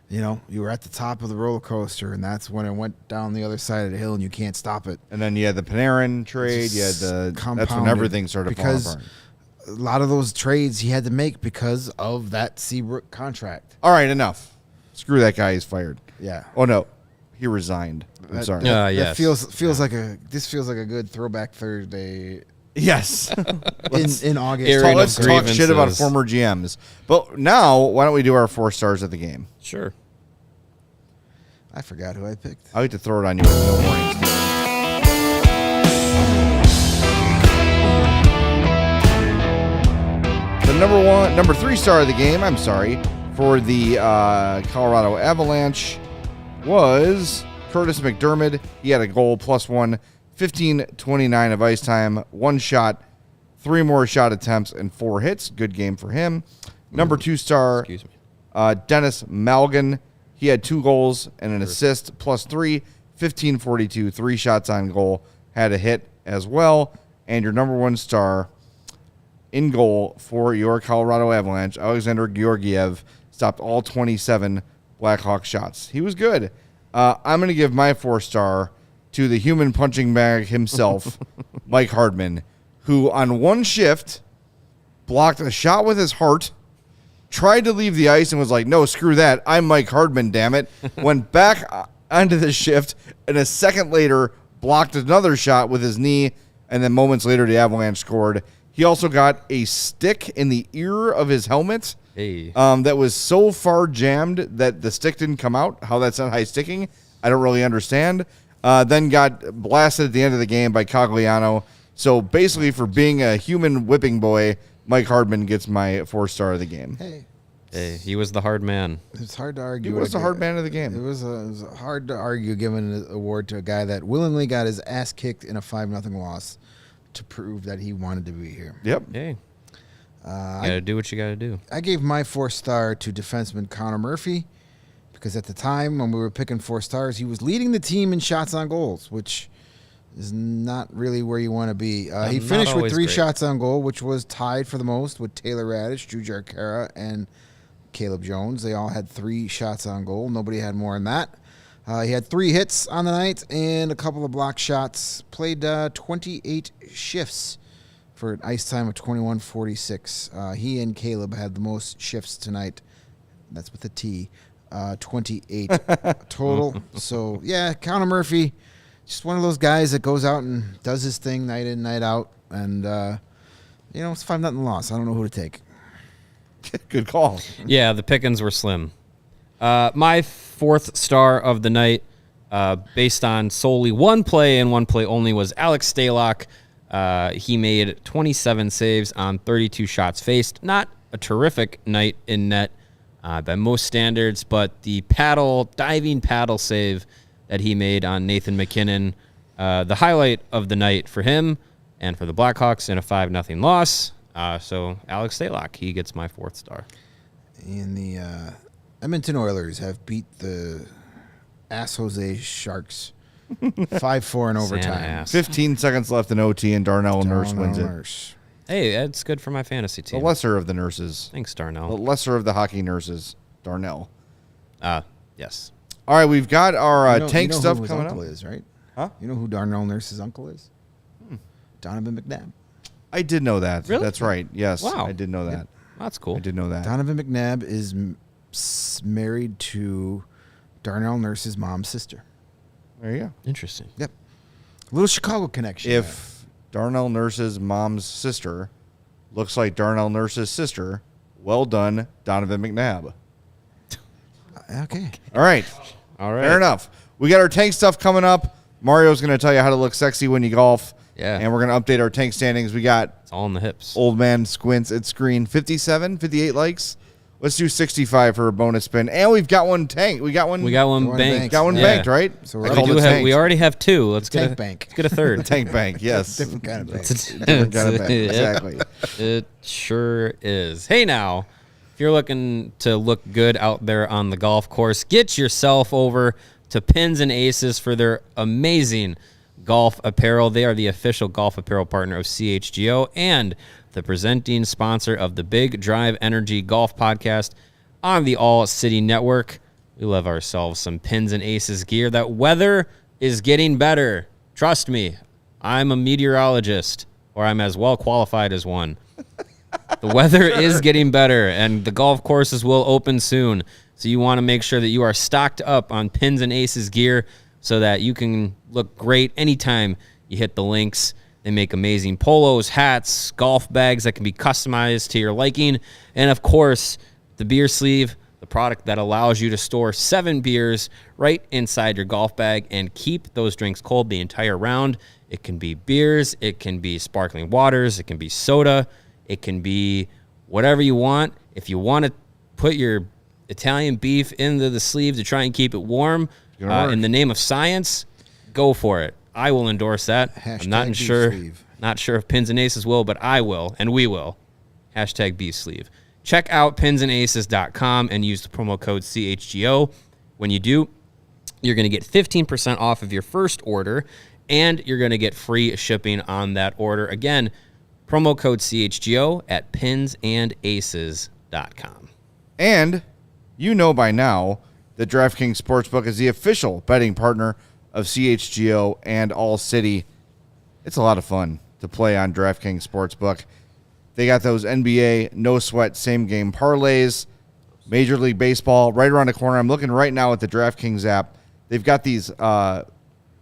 you were at the top of the roller coaster, and that's when it went down the other side of the hill, and you can't stop it. And then you had the Panarin trade. You had that's when everything started falling apart. A lot of those trades he had to make because of that Seabrook contract. All right, enough. Screw that guy. He's fired. Yeah. Oh no, he resigned. I'm sorry. Yes. This feels like a good throwback Thursday. Yes. in August. Let's talk shit about former GMs. But now, why don't we do our 4 stars of the game? Sure. I forgot who I picked. I like to throw it on you with no warning. The number 3 star of the game, for the Colorado Avalanche was Curtis McDermott. He had a goal, +1, 15:29 of ice time, 1 shot, 3 more shot attempts, and 4 hits. Good game for him. Number 2 star, Dennis Malgin. He had 2 goals and an assist, +3, 15:42, 3 shots on goal, had a hit as well. And your number 1 star in goal for your Colorado Avalanche, Alexander Georgiev, stopped all 27 Blackhawks shots. He was good. I'm going to give my 4-star to the human punching bag himself, Mike Hardman, who on one shift blocked a shot with his heart, tried to leave the ice and was like, no, screw that. I'm Mike Hardman, damn it. Went back onto the shift, and a second later blocked another shot with his knee, and then moments later the Avalanche scored. He also got a stick in the ear of his helmet that was so far jammed that the stick didn't come out. How that's not high sticking, I don't really understand. Then got blasted at the end of the game by Cogliano. So basically, for being a human whipping boy, Mike Hardman gets my 4-star of the game. Hey, he was the hard man. It's hard to argue. He was the hard man of the game. It was hard to argue giving an award to a guy that willingly got his ass kicked in a 5-0 loss to prove that he wanted to be here. Yep. Hey, you gotta do what you gotta do. I gave my 4-star to defenseman Connor Murphy because at the time when we were picking 4 stars, he was leading the team in shots on goals, which is not really where you want to be. He finished with 3 shots on goal, which was tied for the most with Taylor Radish, Drew Jarkara, and Caleb Jones. They all had 3 shots on goal. Nobody had more than that. He had 3 hits on the night and a couple of block shots. Played 28 shifts for an ice time of 21:46. He and Caleb had the most shifts tonight. That's with a T. 28 total. So, yeah, Connor Murphy, just one of those guys that goes out and does his thing night in, night out. And, it's 5-0 loss. I don't know who to take. Good call. Yeah, the pickings were slim. My 4th star of the night, based on solely one play and one play only, was Alex Stalock. He made 27 saves on 32 shots faced. Not a terrific night in net by most standards, but the diving paddle save that he made on Nathan McKinnon, the highlight of the night for him and for the Blackhawks in a 5-0 loss. So Alex Stalock, he gets my 4th star. And the Edmonton Oilers have beat the Ass Jose Sharks 5-4 in overtime. 15 seconds left in OT, and Darnell Nurse wins it. Hey, that's good for my fantasy team. The lesser of the nurses. Thanks, Darnell. The lesser of the hockey nurses, Darnell. Yes. All right, we've got our tank stuff who his coming uncle up. Is, right? Huh? You know who Darnell Nurse's uncle is? Donovan McNabb. I did know that. Really? That's right. Yes, Wow. I did know that. That's cool. I did know that. Donovan McNabb is married to Darnell Nurse's mom's sister. There you go. Interesting. Yep. A little Chicago connection. If Darnell Nurse's mom's sister looks like Darnell Nurse's sister, well done, Donovan McNabb. Okay. All right. Fair enough. We got our tank stuff coming up. Mario's going to tell you how to look sexy when you golf. Yeah. And we're going to update our tank standings. We got It's all in the hips. Old Man Squints at screen 57, 58 likes. Let's do 65 for a bonus spin. And we've got one tank. We got one banked. Got one banked, right? So we already have 2. Let's tank bank. Let's get a third. Tank bank, yes. Different kind of bank. Different kind of bank. Exactly. It sure is. Hey, now, if you're looking to look good out there on the golf course, get yourself over to Pins and Aces for their amazing golf apparel. They are the official golf apparel partner of CHGO and the presenting sponsor of the Big Drive Energy Golf Podcast on the All City Network. We love ourselves some Pins and Aces gear. That weather is getting better. Trust me, I'm a meteorologist, or I'm as well qualified as one. The weather is getting better, and the golf courses will open soon. So you want to make sure that you are stocked up on Pins and Aces gear so that you can look great anytime you hit the links. They make amazing polos, hats, golf bags that can be customized to your liking. And, of course, the beer sleeve, the product that allows you to store 7 beers right inside your golf bag and keep those drinks cold the entire round. It can be beers, it can be sparkling waters, it can be soda, it can be whatever you want. If you want to put your Italian beef into the sleeve to try and keep it warm in the name of science, go for it. I will endorse that. Hashtag I'm not beef sure. sleeve. Not sure if Pins and Aces will, but I will, and we will. Hashtag beef sleeve. Check out pinsandaces.com and use the promo code CHGO. When you do, you're going to get 15% off of your first order, and you're going to get free shipping on that order. Again, promo code CHGO at pinsandaces.com. And you know by now that DraftKings Sportsbook is the official betting partner of CHGO and All City. It's a lot of fun to play on DraftKings Sportsbook. They got those NBA no-sweat same-game parlays, Major League Baseball right around the corner. I'm looking right now at the DraftKings app. They've got these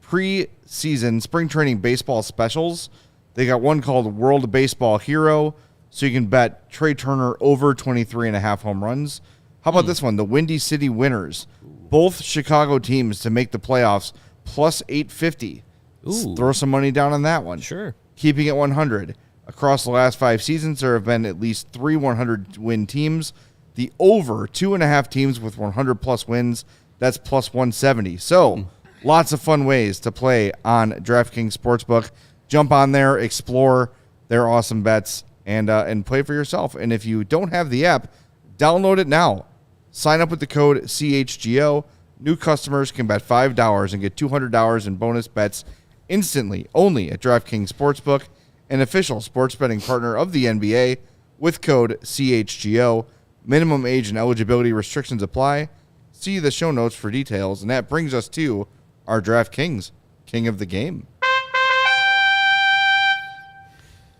pre-season spring training baseball specials. They got one called World Baseball Hero, so you can bet Trey Turner over 23.5 home runs. How about this one? The Windy City Winners. Both Chicago teams to make the playoffs, plus 850. Ooh. Throw some money down on that one. Sure. Keeping it 100. Across the last 5 seasons, there have been at least 3 100-win teams. The over 2.5 teams with 100-plus wins, that's plus 170. So, lots of fun ways to play on DraftKings Sportsbook. Jump on there, explore their awesome bets, and play for yourself. And if you don't have the app, download it now. Sign up with the code CHGO. New customers can bet $5 and get $200 in bonus bets instantly, only at DraftKings Sportsbook, an official sports betting partner of the NBA, with code CHGO. Minimum age and eligibility restrictions apply. See the show notes for details. And that brings us to our DraftKings King of the Game.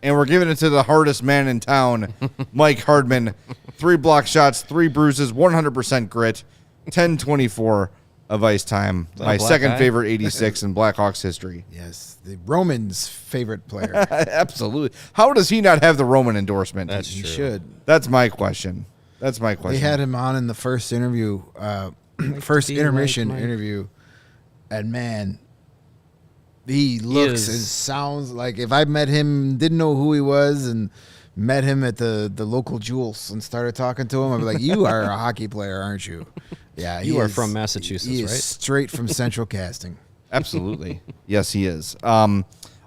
And we're giving it to the hardest man in town, Mike Hardman. 3 block shots, 3 bruises, 100% grit, 10-24 of ice time. My second favorite 86 in Blackhawks history. Yes, the Roman's favorite player. Absolutely. How does he not have the Roman endorsement? He should. That's my question. They had him on in the first interview, first intermission interview, and man, he looks and sounds like if I met him, didn't know who he was, and met him at the local Jules and started talking to him, I'd be like, "You are a hockey player, aren't you?" Yeah, you are from Massachusetts, he right? Is straight from Central Casting. Absolutely. Yes, he is.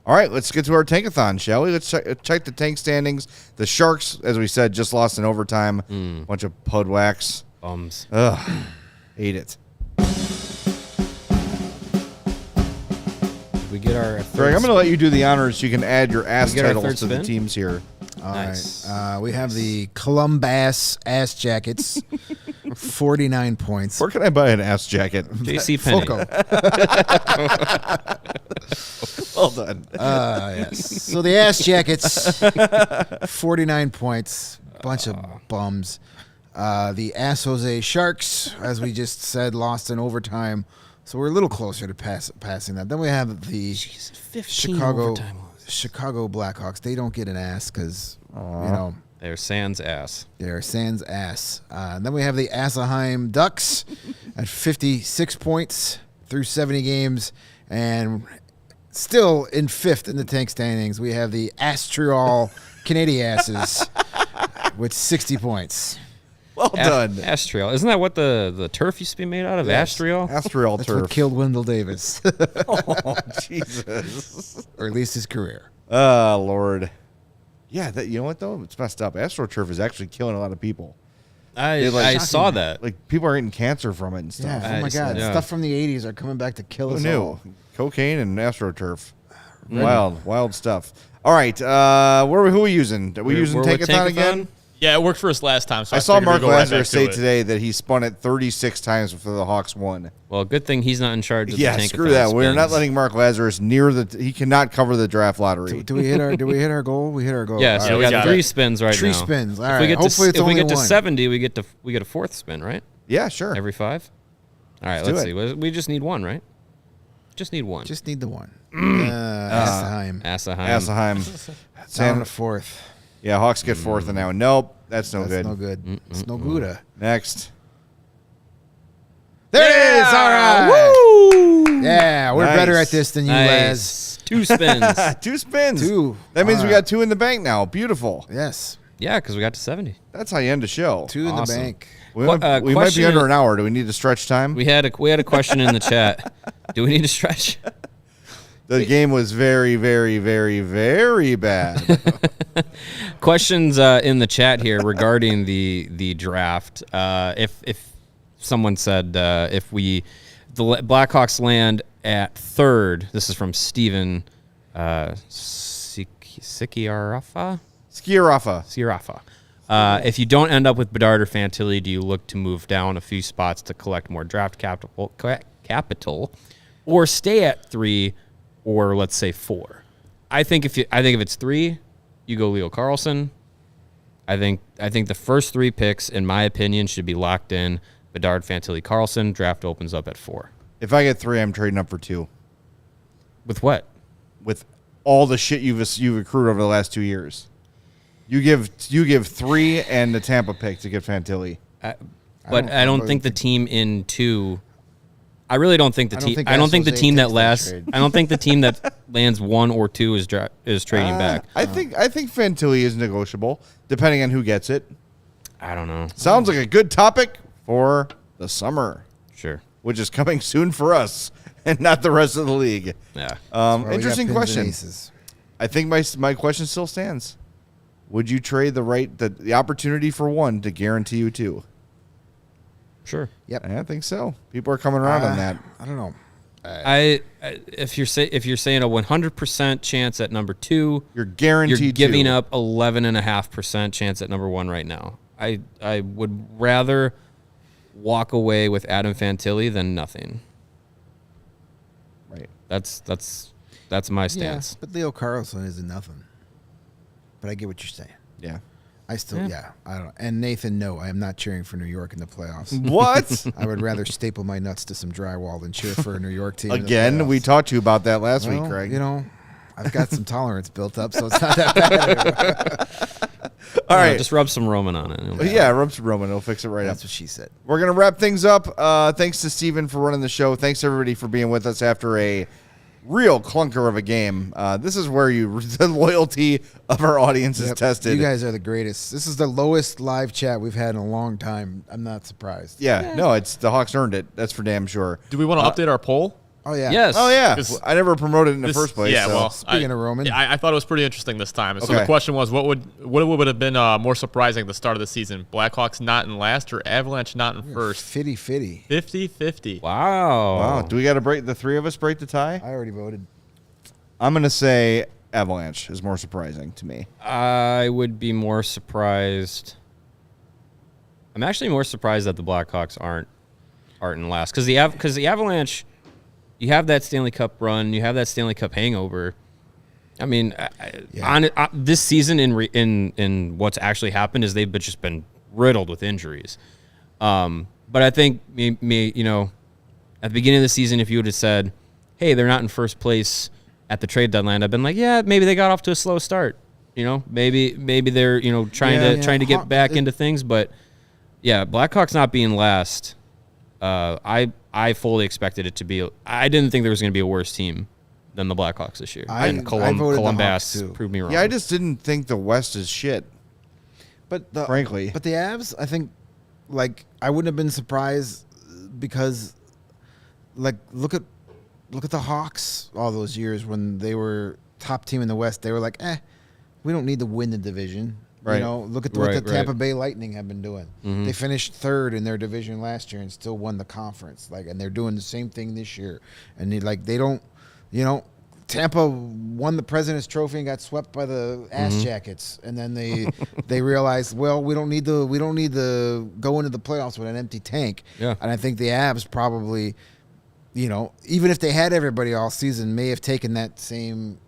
All right, let's get to our Tank-a-thon, shall we? Let's check the tank standings. The Sharks, as we said, just lost in overtime. Bunch of pudwax. Bums. Ugh, hate it. We get our Greg, I'm going to let you do the honors so you can add your ass titles to the spin? teams here. All Nice. right. We have the Columbus Ass Jackets, 49 points. Where can I buy an ass jacket? JC Penney. Foco. Well done. Yes. So the Ass Jackets, 49 points. Bunch of bums. The Ass Jose Sharks, as we just said, lost in overtime. So we're a little closer to passing that. Then we have the Chicago Blackhawks. They don't get an ass because, They're sans ass. they're sans ass. And then we have the Anaheim Ducks at 56 points through 70 games. And still in 5th in the tank standings, we have the Astrial Canadian Asses with 60 points. Well done. Astrial. Isn't that what the turf used to be made out of? Yes. Astrial? Astrial That's turf. what killed Wendell Davis, Oh, Jesus. or at least his career. Oh, Lord. Yeah, you know what, though? It's messed up. AstroTurf is actually killing a lot of people. I saw that. Like, people are getting cancer from it and stuff. Yeah, oh my God. Yeah. Stuff from the 80s are coming back to kill Who us knew? all. Cocaine and AstroTurf. Wild stuff. All right, who are we using? Are we using We're with Tank-a-thon again? Yeah, it worked for us last time. So I saw figured Mark we'd go right Lazarus back to say it. today that he spun it 36 times before the Hawks won. Well, good thing he's not in charge of the Yeah, Tank-a-thon screw that. We're not spins. letting Mark Lazarus near the. He cannot cover the draft lottery. Do we hit our goal? We hit our goal. Yeah, All so right. we we got got 3 it. spins right 3 now. spins. All If we right. get Hopefully it's if we only get to one. 70, we get a 4th spin, right? Yeah, sure. Every 5? All right, do let's it. see. We just need one, right? Just need one. Just need the one. Anaheim. Anaheim. Down to 4th. Yeah, Hawks get 4th and now. Nope, that's no That's good. no good. It's no Gouda. Next. There it is. All right. Woo! Yeah, we're Nice. better at this than you, Les. 2 spins. 2 spins. 2. That means All we got 2 in the bank now. Beautiful. Yes. Yeah, because we got to 70. That's how you end a show. 2 in the Awesome. bank. We, What, might, we might be question- under an hour. Do we need to stretch time? We had a question in the chat. Do we need to stretch? The game was very, very, very, very bad. Questions in the chat here regarding the draft. If someone said if the Blackhawks land at 3rd, this is from Steven Sikirafa. Skirafa. If you don't end up with Bedard or Fantilli, do you look to move down a few spots to collect more draft capital, or stay at 3, or let's say 4? I think if it's 3, you go Leo Carlsson. I think the first 3 picks, in my opinion, should be locked in. Bedard, Fantilli, Carlsson. Draft opens up at 4. If I get 3, I'm trading up for 2. With what? With all the shit you've accrued over the last 2 years. You give 3 and the Tampa pick to get Fantilli. But I don't think the team in 2. I really don't think the team. I don't think the Jose team that takes that lasts. trade. I don't think the team that lands 1 or 2 is trading back. I think Fantilli is negotiable, depending on who gets it. I don't know. Sounds like a good topic for the summer, Sure. which is coming soon for us and not the rest of the league. Yeah. Well, we got Interesting pins and question. aces. I think my question still stands. Would you trade the opportunity for 1 to guarantee you 2? Sure. Yep. I think so. People are coming around on that. I don't know. If you're saying a 100% chance at number 2, You're guaranteed. you're giving 2. up 11.5% chance at number 1 right now. I would rather walk away with Adam Fantilli than nothing. Right. That's my stance. Yeah, but Leo Carlsson isn't nothing. But I get what you're saying. Yeah. I still, I don't. And Nathan, no, I am not cheering for New York in the playoffs. What? I would rather staple my nuts to some drywall than cheer for a New York team. in the Again, we playoffs. talked to you about that last Well, week, Craig. You know, I've got some tolerance built up, so it's not that bad. All right. Just rub some Roman on it. Yeah, rub some Roman. It'll fix it right That's up. what she said. We're going to wrap things up. Thanks to Steven for running the show. Thanks, everybody, for being with us after a real clunker of a game. This is where the loyalty of our audience is tested. You guys are the greatest. This is the lowest live chat we've had in a long time. I'm not surprised. Yeah, no, it's the Hawks earned it. That's for damn sure. Do we want to update our poll? Oh, yeah. Yes. Oh, yeah. 'Cause I never promoted it in the first place. Yeah, so. well, Speaking of Roman. I thought it was pretty interesting this time. So Okay. the question was, what would have been more surprising at the start of the season? Blackhawks not in last or Avalanche not in first? Fitty. 50-50. Wow. Wow. Do we got to break the 3 of us break the tie? I already voted. I'm going to say Avalanche is more surprising to me. I would be more surprised. I'm actually more surprised that the Blackhawks aren't in last because the Avalanche, you have that Stanley Cup run, you have that Stanley Cup hangover. I mean, this season in what's actually happened is they've just been riddled with injuries. But I think at the beginning of the season, if you would have said, "Hey, they're not in first place at the trade deadline," I've been like, "Yeah, maybe they got off to a slow start. Maybe they're trying to get back into things." But yeah, Blackhawks not being last, I fully expected it to be. I didn't think there was going to be a worse team than the Blackhawks this year. I voted the Columbus Hawks, too. proved me wrong. Yeah, I just didn't think the West is shit. But Frankly. But the Avs, I think, I wouldn't have been surprised because, look at the Hawks all those years when they were top team in the West. They were like, we don't need to win the division. Right. Look at what the Tampa Bay Lightning have been doing. Mm-hmm. They finished 3rd in their division last year and still won the conference. And they're doing the same thing this year. And they don't, Tampa won the President's Trophy and got swept by the Ass Jackets, and then they realized, well, we don't need to go into the playoffs with an empty tank. Yeah. And I think the Avs probably, even if they had everybody all season, may have taken that same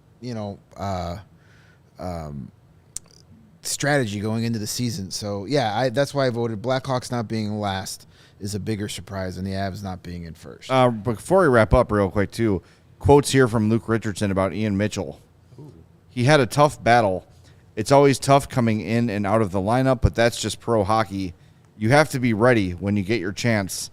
strategy going into the season. So yeah, that's why I voted. Blackhawks not being last is a bigger surprise than the Avs not being in first. Before we wrap up real quick, too, quotes here from Luke Richardson about Ian Mitchell. He had a tough battle. It's always tough coming in and out of the lineup, but that's just pro hockey. You have to be ready when you get your chance.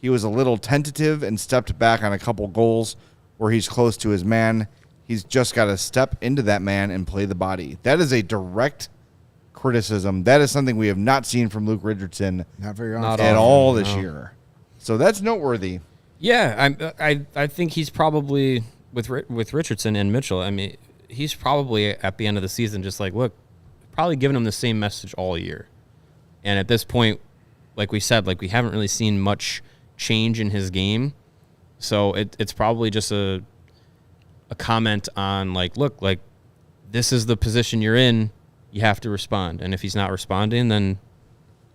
He was a little tentative and stepped back on a couple goals where he's close to his man. He's just got to step into that man and play the body. That is a direct criticism. That is something we have not seen from Luke Richardson Not very Not often. at often, all this no. year. So that's noteworthy. Yeah, I think he's probably with Richardson and Mitchell. I mean, he's probably at the end of the season just like, look, probably giving him the same message all year. And at this point, like we said, like we haven't really seen much change in his game. So it's probably just a comment on like, look, like this is the position you're in. You have to respond. And if he's not responding, then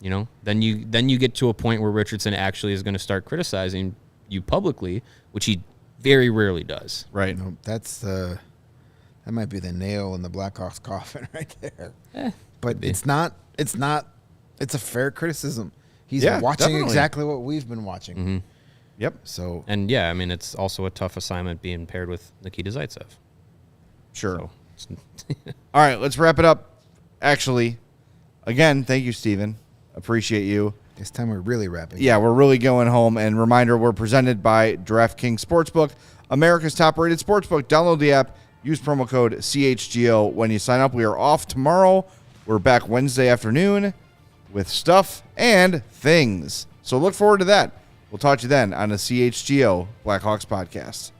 then you get to a point where Richardson actually is going to start criticizing you publicly, which he very rarely does. Right. No, that might be the nail in the Blackhawks coffin right there. But it's not. It's a fair criticism. He's watching definitely. exactly what we've been watching. Mm-hmm. Yep. So And yeah, I mean, it's also a tough assignment being paired with Nikita Zaitsev. Sure. So, All right, let's wrap it up. Actually, again, thank you, Steven. Appreciate you. this time we're really wrapping. Yeah, we're really going home. And reminder, we're presented by DraftKings Sportsbook, America's top-rated sportsbook. Download the app. Use promo code CHGO when you sign up. We are off tomorrow. We're back Wednesday afternoon with stuff and things. So look forward to that. We'll talk to you then on the CHGO Blackhawks podcast.